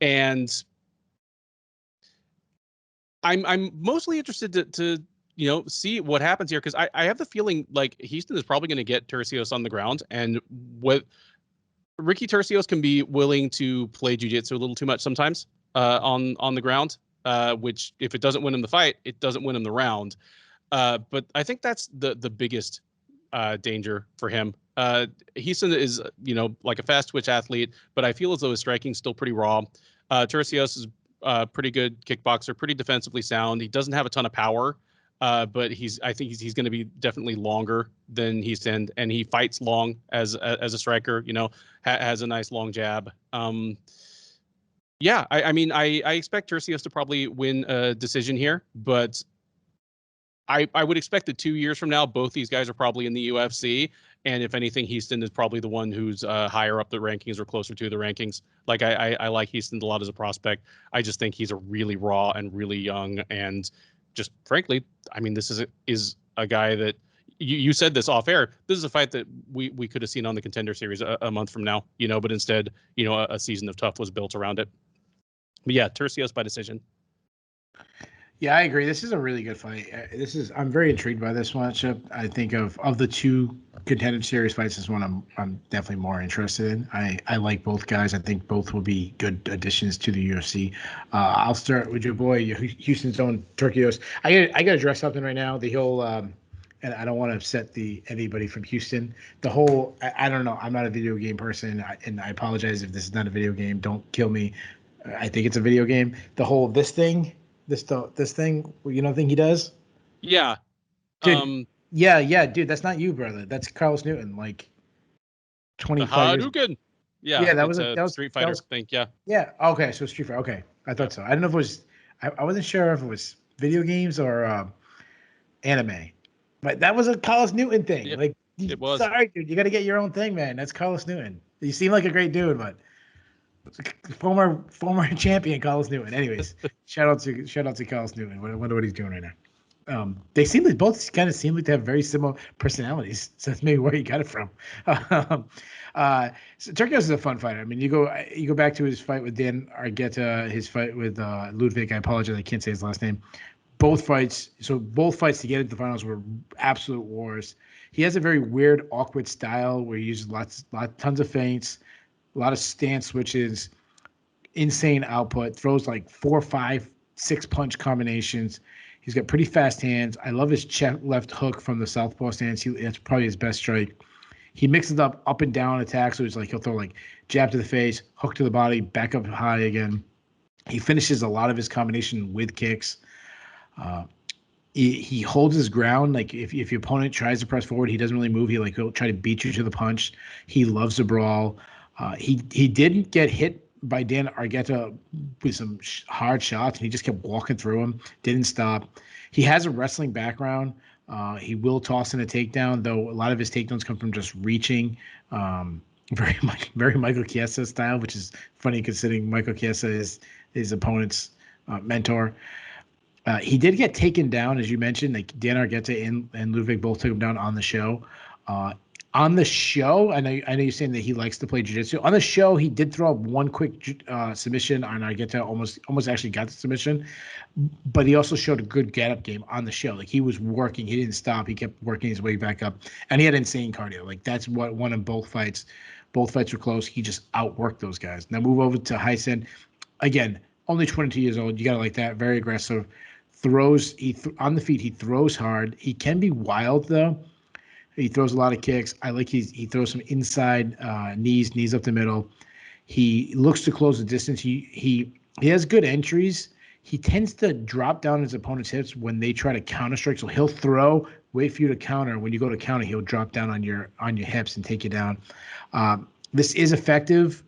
And I'm mostly interested to see what happens here, because I have the feeling like Hiestand is probably going to get Turcios on the ground, and what Ricky Turcios can be willing to play jiu-jitsu a little too much sometimes on the ground, which if it doesn't win him the fight, it doesn't win him the round. But I think that's the biggest danger for him. Hiestand is like a fast twitch athlete, but I feel as though his striking's still pretty raw. Turcios is pretty good kickboxer, pretty defensively sound. He doesn't have a ton of power, but I think he's going to be definitely longer than Hiestand, and he fights long as a striker. Has a nice long jab. Yeah, I mean, I expect Turcios to probably win a decision here, but I would expect that 2 years from now, both these guys are probably in the UFC. And if anything, Hiestand is probably the one who's higher up the rankings or closer to the rankings. Like I like Hiestand a lot as a prospect. I just think he's a really raw and really young, and just frankly, I mean, this is a guy that you said this off air. This is a fight that we could have seen on the Contender Series a month from now, but instead, a season of Tough was built around it. But yeah, Turcios by decision. Yeah, I agree. This is a really good fight. I'm very intrigued by this matchup. I think of the two Contender Series fights, this one I'm definitely more interested in. I like both guys. I think both will be good additions to the UFC. I'll start with your boy, Houston's own Turcios. I got to address something right now. The whole and I don't want to upset anybody from Houston. The whole I don't know. I'm not a video game person, and I apologize if this is not a video game. Don't kill me. I think it's a video game. The whole this thing, you don't think he does? Yeah. Dude, yeah, dude, that's not you, brother. That's Carlos Newton, like 25 years. Yeah, that was Street Fighter thing. Yeah. Yeah. Okay, so Street Fighter. Okay, I thought so. I don't know if it was. I wasn't sure if it was video games or anime, but that was a Carlos Newton thing. Yep, like, it was. Sorry, dude. You got to get your own thing, man. That's Carlos Newton. You seem like a great dude, but former champion Carlos Newton. Anyways, shout out to Carlos Newton. I wonder what he's doing right now. They both kind of seem like to have very similar personalities. So that's maybe where he got it from. So Turcios is a fun fighter. I mean, you go back to his fight with Dan Argueta, his fight with Ludwig. I apologize, I can't say his last name. Both fights to get into the finals were absolute wars. He has a very weird, awkward style where he uses tons of feints, a lot of stance switches, insane output, throws like 4, 5, 6 punch combinations. He's got pretty fast hands. I love his check left hook from the southpaw stance. That's probably his best strike. He mixes up and down attacks. So he'll throw like jab to the face, hook to the body, back up high again. He finishes a lot of his combination with kicks. He holds his ground. Like if your opponent tries to press forward, he doesn't really move. He'll try to beat you to the punch. He loves to brawl. He didn't get hit by Dan Argueta with some hard shots, and he just kept walking through them. Didn't stop. He has a wrestling background. He will toss in a takedown, though a lot of his takedowns come from just reaching. very Michael Chiesa style, which is funny considering Michael Chiesa is his opponent's mentor. He did get taken down, as you mentioned. Like Dan Argueta and Ludwig both took him down on the show. On the show, I know you're saying that he likes to play jiu-jitsu. On the show, he did throw up one quick submission on Argueta, almost actually got the submission. But he also showed a good get-up game on the show. Like he was working, he didn't stop. He kept working his way back up, and he had insane cardio. Like that's what won him both fights. Both fights were close. He just outworked those guys. Now move over to Hyson. Again, only 22 years old. You got to like that. Very aggressive. Throws. On the feet. He throws hard. He can be wild though. He throws a lot of kicks. I like he throws some inside knees up the middle. He looks to close the distance. He has good entries. He tends to drop down his opponent's hips when they try to counter strike. So he'll throw, wait for you to counter. When you go to counter, he'll drop down on your hips and take you down. This is effective,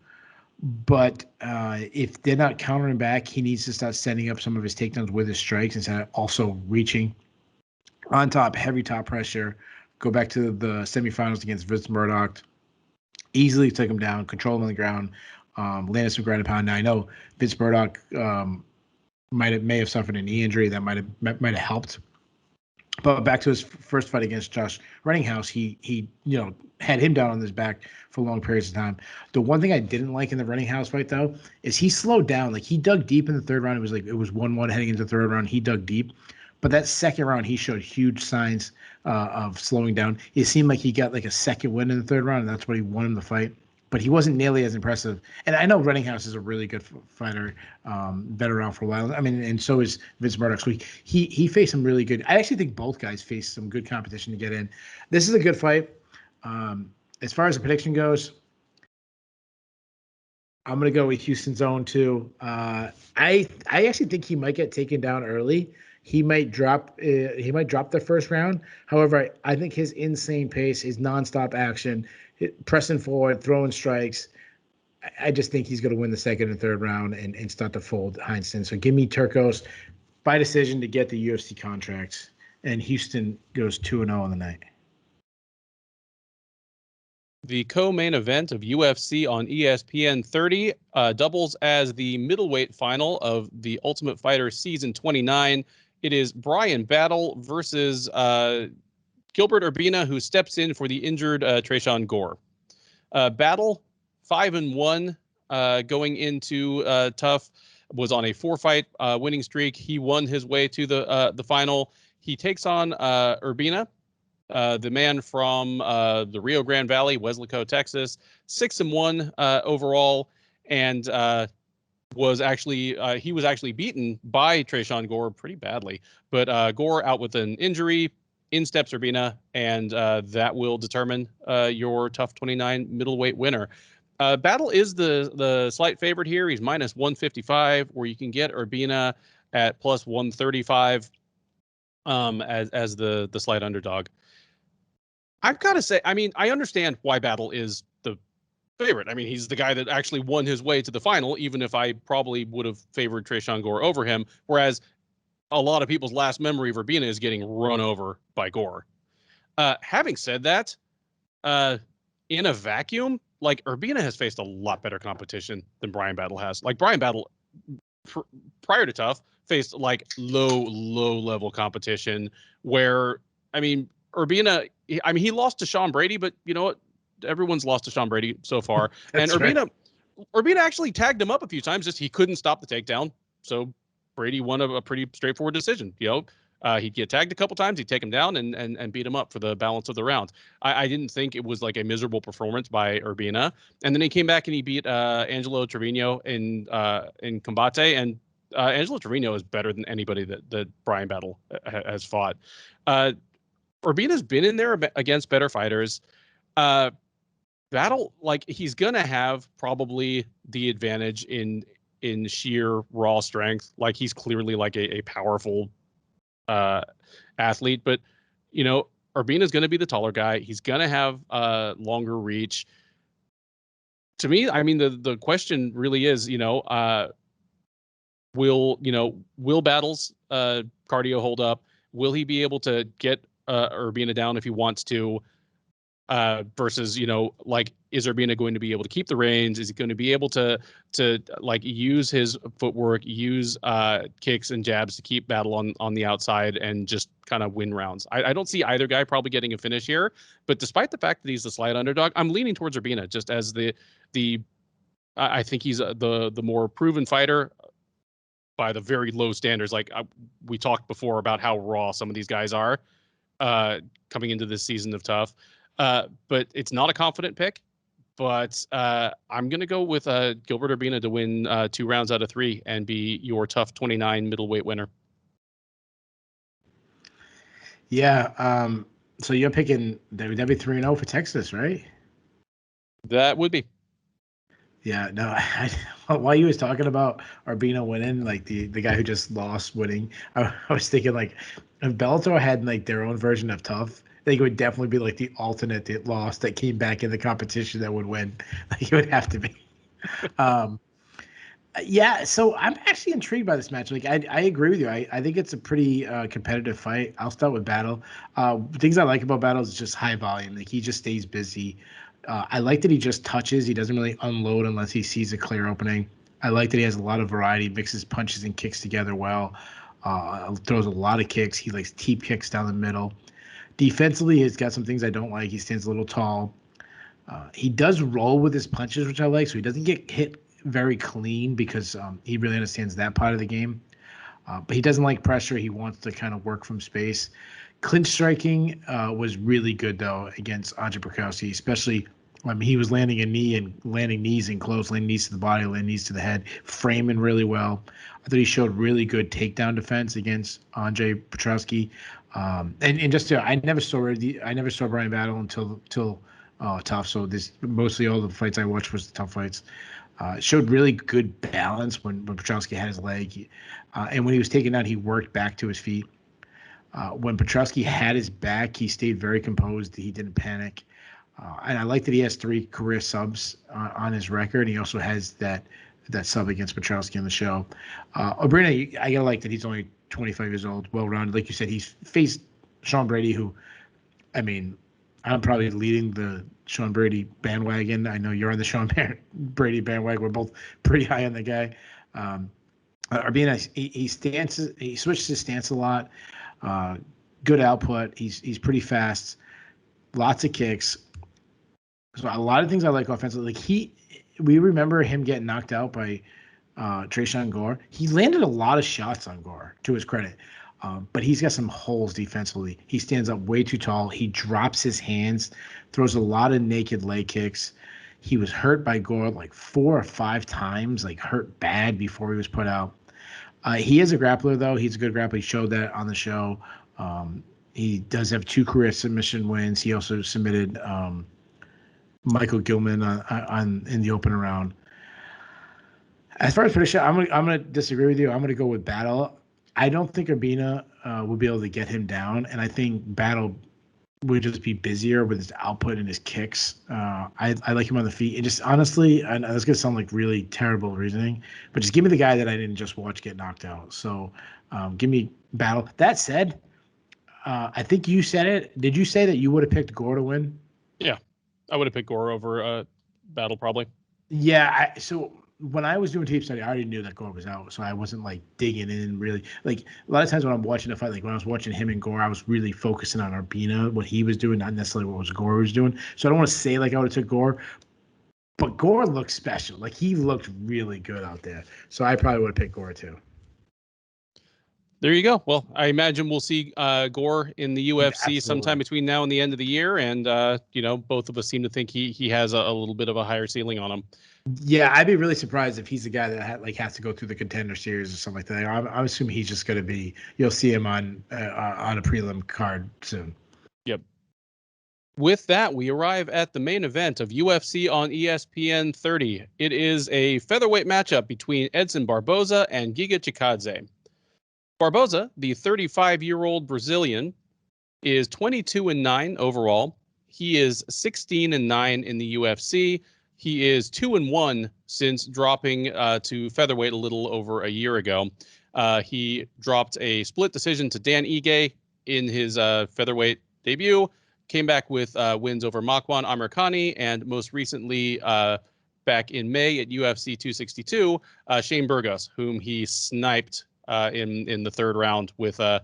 but if they're not countering back, he needs to start setting up some of his takedowns with his strikes instead of also reaching. On top, heavy top pressure. Go back to the semifinals against Vince Murdoch. Easily took him down, control him on the ground, landed some ground and pound. Now I know Vince Murdoch may have suffered an knee injury that might have helped. But back to his first fight against Josh Renninghaus, he had him down on his back for long periods of time. The one thing I didn't like in the Renninghaus fight though is he slowed down. Like he dug deep in the third round. It was 1-1 heading into the third round. He dug deep. But that second round, he showed huge signs of slowing down. It seemed like he got like a second win in the third round, and that's what he won in the fight. But he wasn't nearly as impressive. And I know Renninghaus is a really good fighter, been around for a while. I mean, and so is Vince Murdoch. So he faced some really good. I actually think both guys faced some good competition to get in. This is a good fight. As far as the prediction goes, I'm gonna go with Houston's own too. I actually think he might get taken down early. He might drop the first round. However, I think his insane pace, his nonstop action, pressing forward, throwing strikes, I just think he's going to win the second and third round and start to fold Heinsohn. So give me Turcos by decision to get the UFC contract. And Houston goes 2-0 on the night. The co-main event of UFC on ESPN 30 doubles as the middleweight final of the Ultimate Fighter Season 29. It is Brian Battle versus Gilbert Urbina, who steps in for the injured Tresean Gore. Battle 5-1 going into TUF, was on a 4-fight winning streak. He won his way to the final. He takes on Urbina, the man from the Rio Grande Valley, Weslaco, Texas, 6-1 overall, and was actually beaten by Tresean Gore pretty badly. But Gore out with an injury. In steps Urbina, and that will determine your TUF 29 middleweight winner. Battle is the slight favorite here. He's minus 155, where you can get Urbina at plus 135 as the slight underdog. I've got to say, I mean, I understand why Battle is the favorite. I mean, he's the guy that actually won his way to the final, even if I probably would have favored Tresean Gore over him. Whereas a lot of people's last memory of Urbina is getting run over by Gore. Having said that, in a vacuum, like Urbina has faced a lot better competition than Brian Battle has. Like Brian Battle, prior to TUF, faced like low level competition where, I mean, Urbina, he lost to Sean Brady, but you know what? Everyone's lost to Sean Brady so far. And Urbina actually tagged him up a few times, just he couldn't stop the takedown. So Brady won a pretty straightforward decision. He'd get tagged a couple times, he'd take him down and beat him up for the balance of the round. I didn't think it was like a miserable performance by Urbina. And then he came back and he beat Angelo Trevino in Combate. And Angelo Trevino is better than anybody that Brian Battle has fought. Urbina's been in there against better fighters. Battle, like, he's gonna have probably the advantage in sheer raw strength. Like, he's clearly like a powerful athlete, but Urbina's gonna be the taller guy. He's gonna have longer reach. To me, I mean, the question really is, will Battle's cardio hold up? Will he be able to get Urbina down if he wants to? versus, like, is Urbina going to be able to keep the reins? Is he going to be able to like use his footwork, use kicks and jabs to keep Battle on the outside and just kind of win rounds? I don't see either guy probably getting a finish here, but despite the fact that he's the slight underdog, I'm leaning towards Urbina just as I think he's the more proven fighter by the very low standards. Like we talked before about how raw some of these guys are coming into this season of Tough. But it's not a confident pick. But I'm going to go with Gilbert Urbina to win 2 rounds out of 3 and be your Tough 29 middleweight winner. Yeah. So you're picking WW 3-0 for Texas, right? That would be. Yeah, no. While you was talking about Urbina winning, like the guy who just lost winning, I was thinking like if Bellator had like their own version of Tough, I think it would definitely be like the alternate that lost that came back in the competition that would win. Like it would have to be. Yeah, so I'm actually intrigued by this match. Like I agree with you. I think it's a pretty competitive fight. I'll start with Battle. Things I like about Battle is just high volume. Like he just stays busy. I like that he just touches. He doesn't really unload unless he sees a clear opening. I like that he has a lot of variety, mixes punches and kicks together well. Throws a lot of kicks. He likes teep kicks down the middle. Defensively, he's got some things I don't like. He stands a little tall. He does roll with his punches, which I like, so he doesn't get hit very clean because he really understands that part of the game. But he doesn't like pressure. He wants to kind of work from space. Clinch striking was really good, though, against Andre Prokowski, especially he was landing a knee and landing knees in close, landing knees to the body, landing knees to the head, framing really well. I thought he showed really good takedown defense against Andre Prokowski. And just to, I never saw Brian Battle until Tough. So mostly all the fights I watched was the Tough fights. Showed really good balance when Petrowski had his leg. And when he was taken down, he worked back to his feet. When Petrowski had his back, he stayed very composed. He didn't panic. And I like that he has 3 career subs on his record. He also has that sub against Petrowski on the show. Urbina, I gotta like that he's only 25 years old, well-rounded. Like you said, he's faced Sean Brady, who, I mean, I'm probably leading the Sean Brady bandwagon. I know you're on the Sean Brady bandwagon. We're both pretty high on the guy. Urbina, he switches his stance a lot. Good output. He's pretty fast. Lots of kicks. So a lot of things I like offensively. Like we remember him getting knocked out by Tresean Gore. He landed a lot of shots on Gore, to his credit. But he's got some holes defensively. He stands up way too tall. He drops his hands, throws a lot of naked leg kicks. He was hurt by Gore like 4 or 5 times, like hurt bad before he was put out. He is a grappler, though. He's a good grappler. He showed that on the show. He does have 2 career submission wins. He also submitted Michael Gilman in the opening round. As far as prediction, I'm gonna disagree with you. I'm gonna go with Battle. I don't think Urbina will be able to get him down, and I think Battle would just be busier with his output and his kicks. I like him on the feet. And just honestly, and this is gonna sound like really terrible reasoning, but just give me the guy that I didn't just watch get knocked out. So give me Battle. That said, I think you said it. Did you say that you would have picked Gore to win? Yeah, I would have picked Gore over Battle probably. Yeah, so when I was doing tape study, I already knew that Gore was out, so I wasn't like digging in really. Like a lot of times when I'm watching a fight, like when I was watching him and Gore, I was really focusing on Urbina, what he was doing, not necessarily what Gore was doing. So I don't want to say like I would have took Gore, but Gore looked special. Like he looked really good out there. So I probably would have picked Gore too. There you go. Well, I imagine we'll see Gore in the UFC Absolutely. sometime between now and the end of the year, and both of us seem to think he has a little bit of a higher ceiling on him. Yeah, I'd be really surprised if he's the guy that has to go through the Contender Series or something like that. I'm assuming he's just going to be. You'll see him on a prelim card soon. Yep. With that, we arrive at the main event of UFC on ESPN 30. It is a featherweight matchup between Edson Barboza and Giga Chikadze. Barboza, the 35-year-old Brazilian, is 22-9 overall. He is 16-9 in the UFC. He is 2-1 since dropping to featherweight a little over a year ago. He dropped a split decision to Dan Ige in his featherweight debut. came back with wins over Makwan Amirkhani, and most recently back in May at UFC 262, Shane Burgos, whom he sniped in the third round with a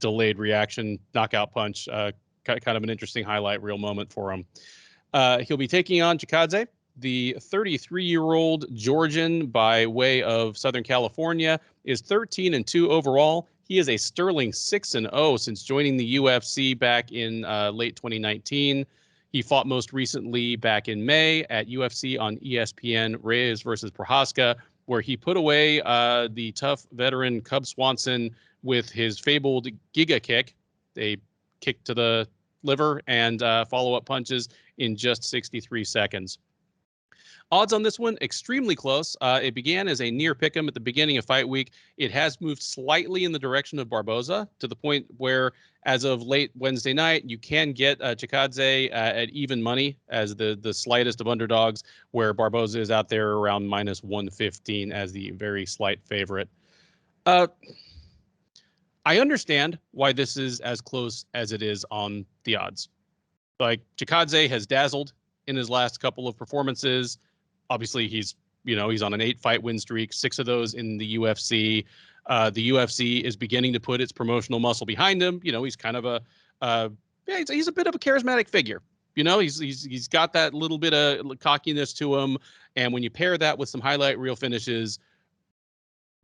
delayed reaction knockout punch. Kind of an interesting highlight reel moment for him. He'll be taking on Chikadze, the 33-year-old Georgian by way of Southern California, is 13-2 overall. He is a sterling 6-0 since joining the UFC back in late 2019. He fought most recently back in May at UFC on ESPN, Reyes versus Prohaska, where he put away the tough veteran Cub Swanson with his fabled Giga kick, a kick to the liver, and follow-up punches in just 63 seconds. Odds on this one, extremely close. It began as a near pick'em at the beginning of fight week. It has moved slightly in the direction of Barboza to the point where, as of late Wednesday night, you can get Chikadze at even money as the slightest of underdogs, where Barboza is out there around minus 115 as the very slight favorite. I understand why this is as close as it is on the odds. Like, Chikadze has dazzled in his last couple of performances. Obviously, he's on an 8-fight win streak, 6 of those in the UFC. The UFC is beginning to put its promotional muscle behind him. He's kind of he's a bit of a charismatic figure. He's got that little bit of cockiness to him, and when you pair that with some highlight reel finishes,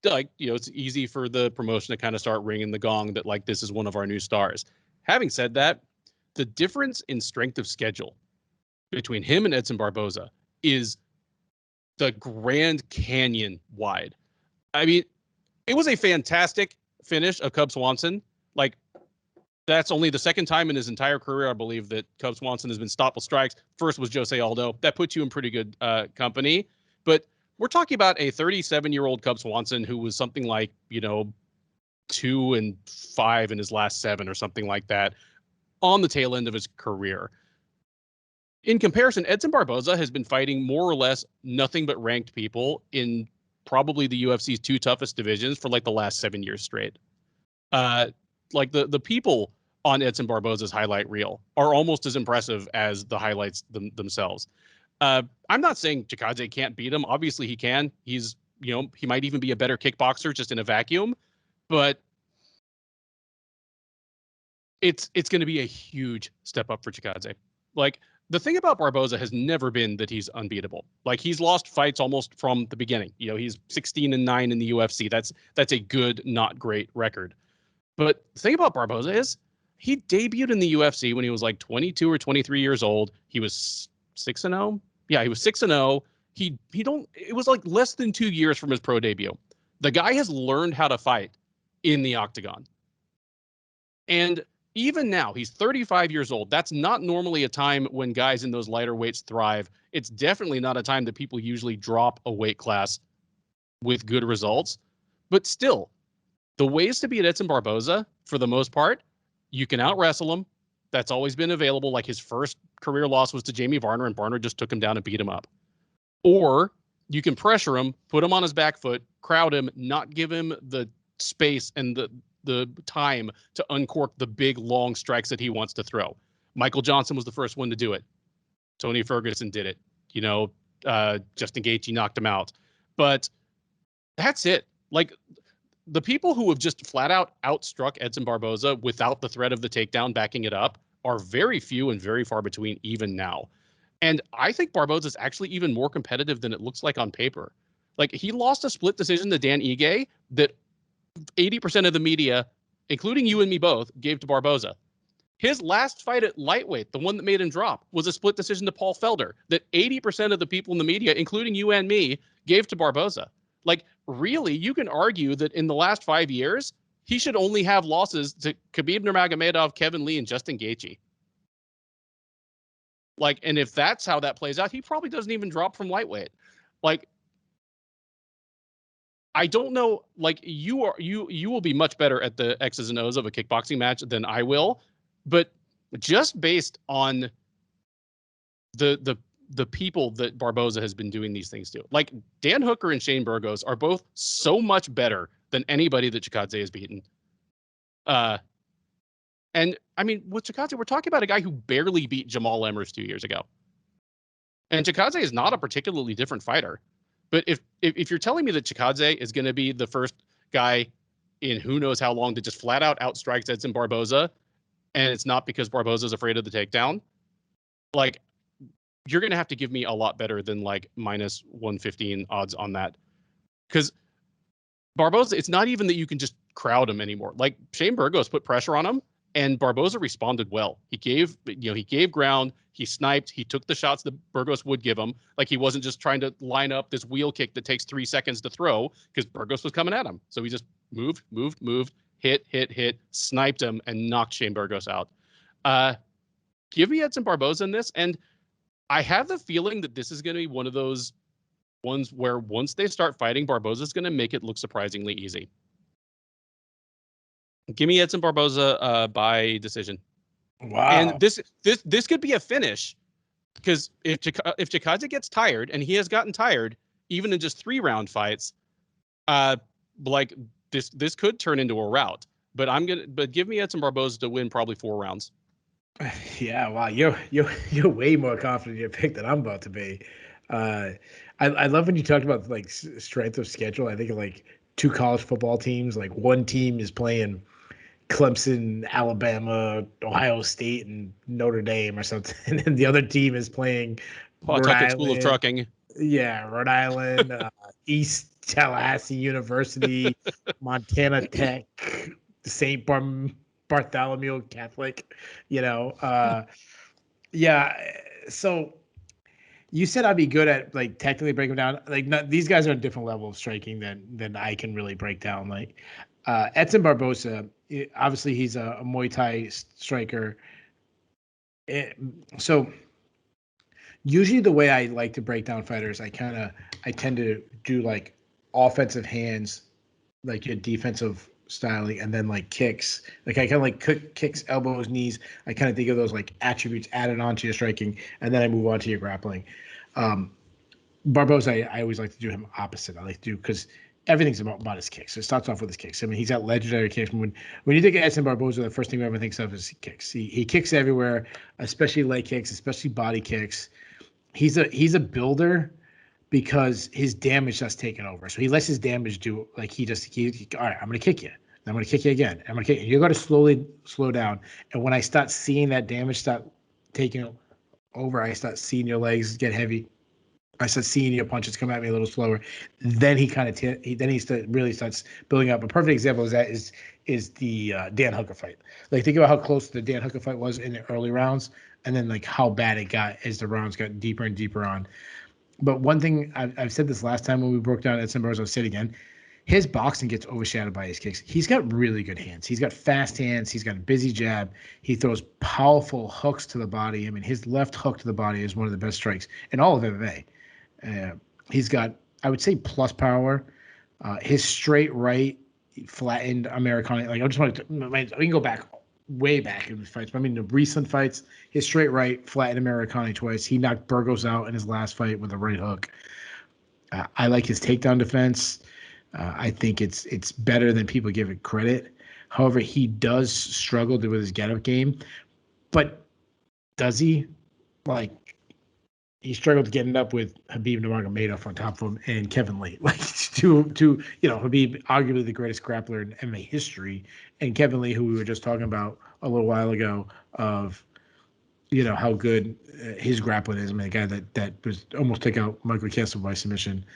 it's easy for the promotion to kind of start ringing the gong that, like, this is one of our new stars. Having said that, the difference in strength of schedule between him and Edson Barboza is the Grand Canyon wide. I mean, it was a fantastic finish of Cub Swanson. Like, that's only the second time in his entire career, I believe, that Cub Swanson has been stopped with strikes. First was Jose Aldo. That puts you in pretty good company. But we're talking about a 37-year-old Cub Swanson who was something like, 2-5 in his last 7 or something like that on the tail end of his career. In comparison, Edson Barboza has been fighting more or less nothing but ranked people in probably the UFC's 2 toughest divisions for like the last 7 years straight. Like the people on Edson Barboza's highlight reel are almost as impressive as the highlights themselves. I'm not saying Chikadze can't beat him. Obviously he can. He's, he might even be a better kickboxer just in a vacuum, but it's going to be a huge step up for Chikadze. Like, the thing about Barboza has never been that he's unbeatable. Like, he's lost fights almost from the beginning. He's 16-9 in the UFC. That's a good, not great record. But the thing about Barboza is he debuted in the UFC when he was like 22 or 23 years old. He was 6-0. Yeah, he was 6-0. It was like less than 2 years from his pro debut. The guy has learned how to fight in the octagon. And even now, he's 35 years old. That's not normally a time when guys in those lighter weights thrive. It's definitely not a time that people usually drop a weight class with good results. But still, the ways to beat Edson Barboza, for the most part, you can out-wrestle him. That's always been available. Like, his first career loss was to Jamie Varner, and Varner just took him down and beat him up. Or you can pressure him, put him on his back foot, crowd him, not give him the space and the time to uncork the big, long strikes that he wants to throw. Michael Johnson was the first one to do it. Tony Ferguson did it. Justin Gaethje knocked him out. But that's it. Like, the people who have just flat out outstruck Edson Barboza without the threat of the takedown backing it up are very few and very far between even now. And I think Barboza is actually even more competitive than it looks like on paper. Like, he lost a split decision to Dan Ige that 80% of the media, including you and me both, gave to Barboza. His last fight at lightweight, the one that made him drop, was a split decision to Paul Felder that 80% of the people in the media, including you and me, gave to Barboza. Like, really, you can argue that in the last 5 years, he should only have losses to Khabib Nurmagomedov, Kevin Lee, and Justin Gaethje. Like, and if that's how that plays out, he probably doesn't even drop from lightweight. Like, I don't know, like, you will be much better at the X's and O's of a kickboxing match than I will, but just based on the people that Barboza has been doing these things to, like, Dan Hooker and Shane Burgos are both so much better than anybody that Chikadze has beaten. And I mean, with Chikadze, we're talking about a guy who barely beat Jamall Emmers 2 years ago. And Chikadze is not a particularly different fighter. But if you're telling me that Chikadze is going to be the first guy in who knows how long to just flat out outstrikes Edson Barboza, and it's not because Barboza's afraid of the takedown, like, you're going to have to give me a lot better than like minus 115 odds on that. Because Barboza, it's not even that you can just crowd him anymore. Like, Shane Burgos put pressure on him, and Barboza responded well. He gave ground, he sniped, he took the shots that Burgos would give him. Like, he wasn't just trying to line up this wheel kick that takes 3 seconds to throw because Burgos was coming at him. So he just moved, hit, sniped him, and knocked Shane Burgos out. Give me Edson Barboza in this, and I have the feeling that this is going to be one of those ones where once they start fighting, Barboza's going to make it look surprisingly easy. Give me Edson Barboza by decision. Wow. And this could be a finish, because if Chikadze gets tired, and he has gotten tired even in just 3-round fights, like this could turn into a rout. But give me Edson Barboza to win probably 4 rounds. Yeah, wow, you're way more confident in your pick than I'm about to be. I love when you talked about like strength of schedule. I think of like 2 college football teams. Like, one team is playing Clemson, Alabama, Ohio State, and Notre Dame or something, and then the other team is playing Pawtucket School of Trucking. Yeah, Rhode Island, East Tallahassee University, Montana Tech, St. Bartholomew Catholic, yeah. So you said I'd be good at like technically breaking them down. Like, these guys are a different level of striking than I can really break down. Like, Edson Barboza, obviously he's a Muay Thai striker. So usually the way I like to break down fighters, I tend to do like offensive hands, like your defensive styling, and then like kicks. Like, I kind of like kicks, elbows, knees. I kind of think of those like attributes added onto your striking, and then I move on to your grappling. Barboza, I always like to do him opposite. I like to do, because everything's about his kicks. So it starts off with his kicks. I mean, he's got legendary kicks. When you think of Edson Barboza, the first thing everyone thinks of is kicks. He kicks everywhere, especially leg kicks, especially body kicks. He's a builder, because his damage just taken over. So he lets his damage do, like, he all right, I'm going to kick you. I'm going to kick you again. I'm going to kick you. You're going to slowly slow down. And when I start seeing that damage start taking over, I start seeing your legs get heavy. I start seeing your punches come at me a little slower. Then he kind of really starts building up. A perfect example of that is the Dan Hooker fight. Like, think about how close the Dan Hooker fight was in the early rounds, and then like how bad it got as the rounds got deeper and deeper on. But one thing, I've said this last time when we broke down Edson Barboza, I'll say it again. His boxing gets overshadowed by his kicks. He's got really good hands. He's got fast hands. He's got a busy jab. He throws powerful hooks to the body. I mean, his left hook to the body is one of the best strikes in all of MMA. He's got, I would say, plus power. His straight right flattened Americana. Like, I just want to, we can go back, way back in the fights. But I mean, the recent fights, his straight right flattened Americana twice. He knocked Burgos out in his last fight with a right hook. I like his takedown defense. I think it's better than people give it credit. However, he does struggle with his get-up game. But does he? Like, he struggled getting up with Khabib Nurmagomedov on top of him and Kevin Lee. Like, Khabib, arguably the greatest grappler in MMA history, and Kevin Lee, who we were just talking about a little while ago, of how good his grappling is. I mean, a guy that was almost took out Michael Kessler by submission.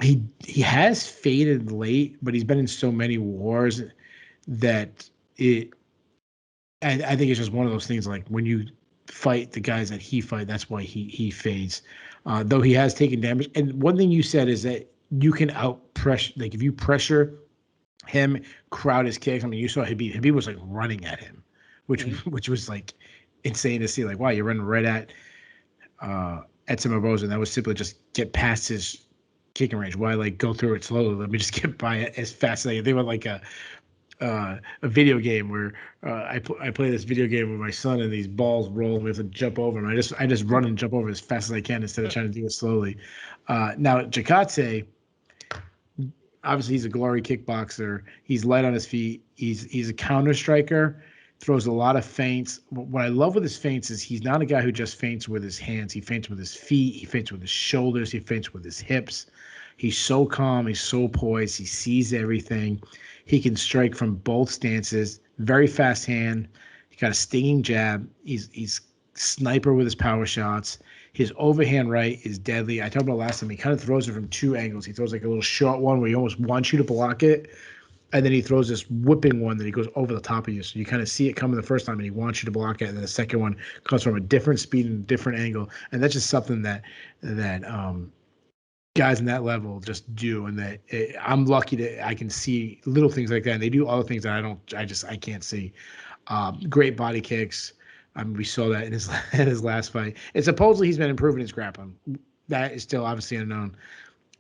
He has faded late, but he's been in so many wars that I think it's just one of those things. Like, when you fight the guys that he fight, that's why he fades. Though he has taken damage. And one thing you said is that you can out pressure. Like, if you pressure him, crowd his kicks. I mean, you saw Khabib was like running at him, which was like insane to see. Like, wow, you're running right at Edson Barboza, and that was simply just get past his kicking range. Why, like, go through it slowly? Let me just get by it as fast as I can. They were like a video game where I play this video game with my son, and these balls roll and we have to jump over them. I just run and jump over as fast as I can instead of trying to do it slowly. Now, Chikadze, obviously he's a glory kickboxer. He's light on his feet. He's a counter striker. throws a lot of feints. What I love with his feints is he's not a guy who just feints with his hands. He feints with his feet. He feints with his shoulders. He feints with his hips. He's so calm. He's so poised. He sees everything. He can strike from both stances. Very fast hand. He got a stinging jab. He's sniper with his power shots. His overhand right is deadly. I talked about last time. He kind of throws it from two angles. He throws like a little short one where he almost wants you to block it. And then he throws this whipping one that he goes over the top of you. So you kind of see it coming the first time and he wants you to block it. And then the second one comes from a different speed and a different angle. And that's just something that guys in that level just do. And I'm lucky that I can see little things like that. And they do other things that I can't see. Great body kicks. We saw that in his last fight. And supposedly he's been improving his grappling. That is still obviously unknown.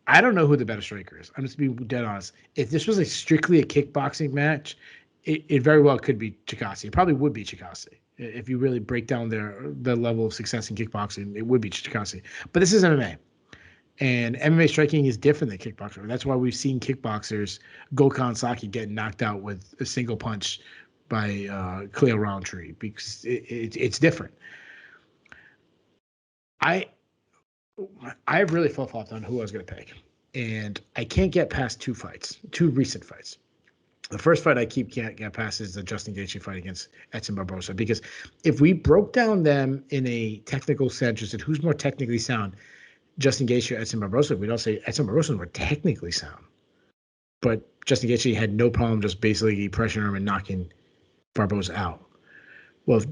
I don't know who the better striker is. I'm just being dead honest. If this was strictly a kickboxing match, it very well could be Chikadze. It probably would be Chikadze. If you really break down their level of success in kickboxing, it would be Chikadze. But this is MMA. And MMA striking is different than kickboxing. That's why we've seen kickboxers, Gokhan Saki, get knocked out with a single punch by Cleo Roundtree, because it's different. I really flip-flopped on who I was going to pick, and I can't get past two recent fights. The first fight I can't get past is the Justin Gaethje fight against Edson Barboza, because if we broke down them in a technical sense, just said who's more technically sound, Justin Gaethje or Edson Barboza, we'd all say Edson Barboza was more technically sound. But Justin Gaethje had no problem just basically pressuring him and knocking Barboza out. Well,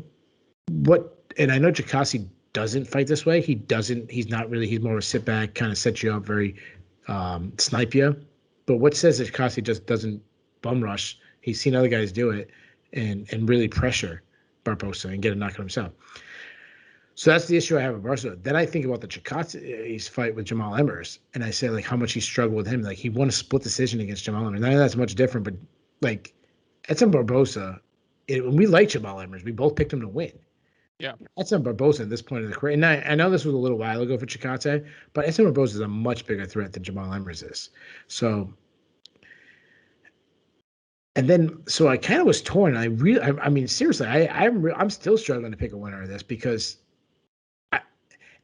and I know Chikadze doesn't fight this way. He's more of a sit back, kind of set you up, very snipe you. But what says that Chikadze just doesn't bum rush? He's seen other guys do it and really pressure Barboza and get a knockout himself. So that's the issue I have with Barboza. Then I think about the Chikadze's fight with Jamall Emmers, and I say like how much he struggled with him. Like he won a split decision against Jamall Emmers. None of that's much different, but like Edson Barboza, when we like Jamall Emmers, we both picked him to win. Yeah, Edson Barboza at this point in the career, and I know this was a little while ago for Chikadze, but Edson Barboza is a much bigger threat than Jamall Emmers is. So I kind of was torn. I mean, seriously, I'm still struggling to pick a winner of this, because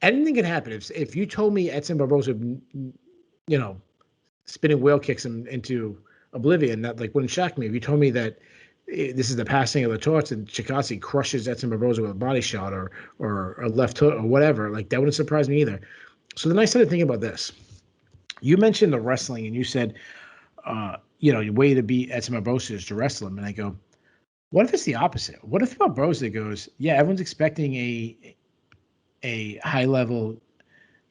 anything can happen. If you told me Edson Barboza, spinning whale kicks him into oblivion, that like wouldn't shock me. If you told me that this is the passing of the torch and Chikadze crushes Edson Barboza with a body shot or a left hook or whatever, like that wouldn't surprise me either. So then I started thinking about this. You mentioned the wrestling, and you said, your way to beat Edson Barboza is to wrestle him. And I go, what if it's the opposite? What if Barboza goes, yeah, everyone's expecting a high level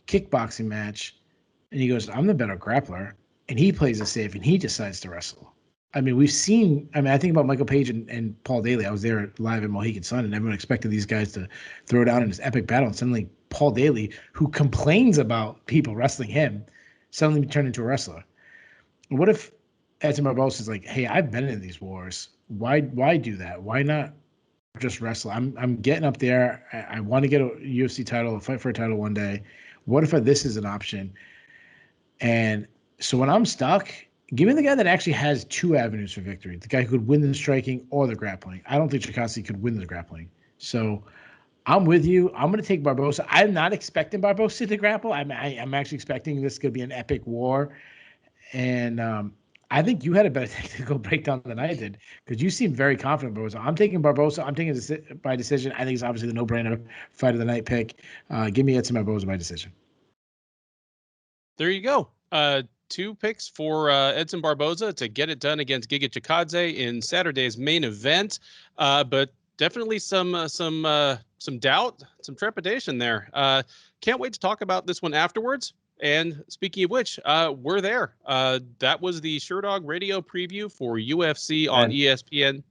kickboxing match, and he goes, I'm the better grappler, and he plays it safe and he decides to wrestle. I mean, I think about Michael Page and Paul Daly. I was there live at Mohegan Sun, and everyone expected these guys to throw down in this epic battle. And suddenly Paul Daly, who complains about people wrestling him, suddenly turned into a wrestler. What if Edson Barboza is like, hey, I've been in these wars. Why do that? Why not just wrestle? I'm getting up there. I want to get a UFC title, a fight for a title one day. What if this is an option? And so when I'm stuck, give me the guy that actually has two avenues for victory. The guy who could win the striking or the grappling. I don't think Chikadze could win the grappling. So I'm with you. I'm going to take Barboza. I'm not expecting Barboza to grapple. I'm actually expecting this could be an epic war. And I think you had a better technical breakdown than I did, because you seem very confident, Barboza. I'm taking Barboza. I'm taking it by decision. I think it's obviously the no-brainer fight of the night pick. Give me Edson Barboza by decision. There you go. 2 picks for Edson Barboza to get it done against Giga Chikadze in Saturday's main event. But definitely some doubt, some trepidation there. Can't wait to talk about this one afterwards. And speaking of which, we're there. That was the Sherdog Radio preview for UFC on ESPN.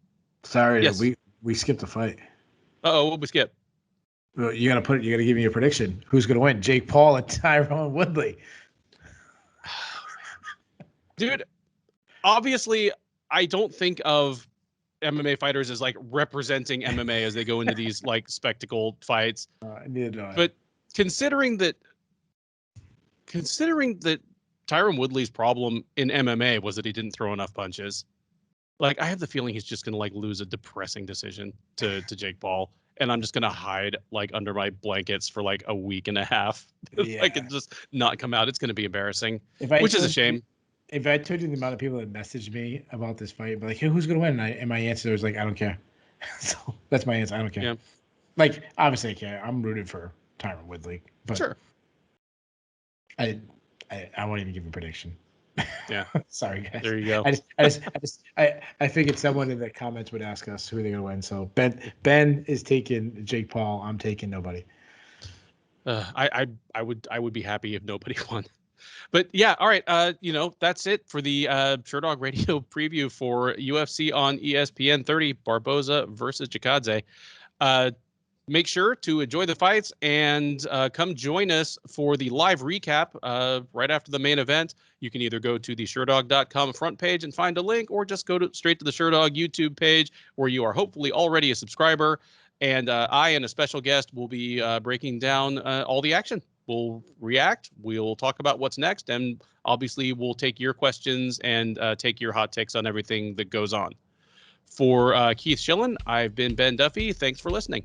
Sorry, yes. we skipped the fight. What we skip? Well, you gotta give me your prediction. Who's gonna win? Jake Paul and Tyron Woodley. Dude, obviously, I don't think of MMA fighters as like representing MMA as they go into these like spectacle fights. Neither do I. But considering that Tyron Woodley's problem in MMA was that he didn't throw enough punches, Like, I have the feeling he's just gonna like lose a depressing decision to Jake Paul, and I'm just gonna hide like under my blankets for like a week and a half. Yeah. Like, and just not come out. It's gonna be embarrassing, If I which is a told you- shame. If I told you the amount of people that messaged me about this fight, but like, hey, who's gonna win? And my answer was like, I don't care. So that's my answer. I don't care. Yeah. Like, obviously I care. I'm rooting for Tyron Woodley, but Sure. I won't even give a prediction. Yeah. Sorry, guys. There you go. I figured someone in the comments would ask us who they're gonna win. So Ben is taking Jake Paul. I'm taking nobody. I would be happy if nobody won. But yeah, all right. That's it for the Sherdog Radio preview for UFC on ESPN 30, Barboza versus Chikadze. Make sure to enjoy the fights and come join us for the live recap right after the main event. You can either go to the Sherdog.com front page and find a link, or just go straight to the Sherdog YouTube page, where you are hopefully already a subscriber. And I and a special guest will be breaking down all the action. We'll react. We'll talk about what's next. And obviously, we'll take your questions and take your hot takes on everything that goes on. For Keith Schillen, I've been Ben Duffy. Thanks for listening.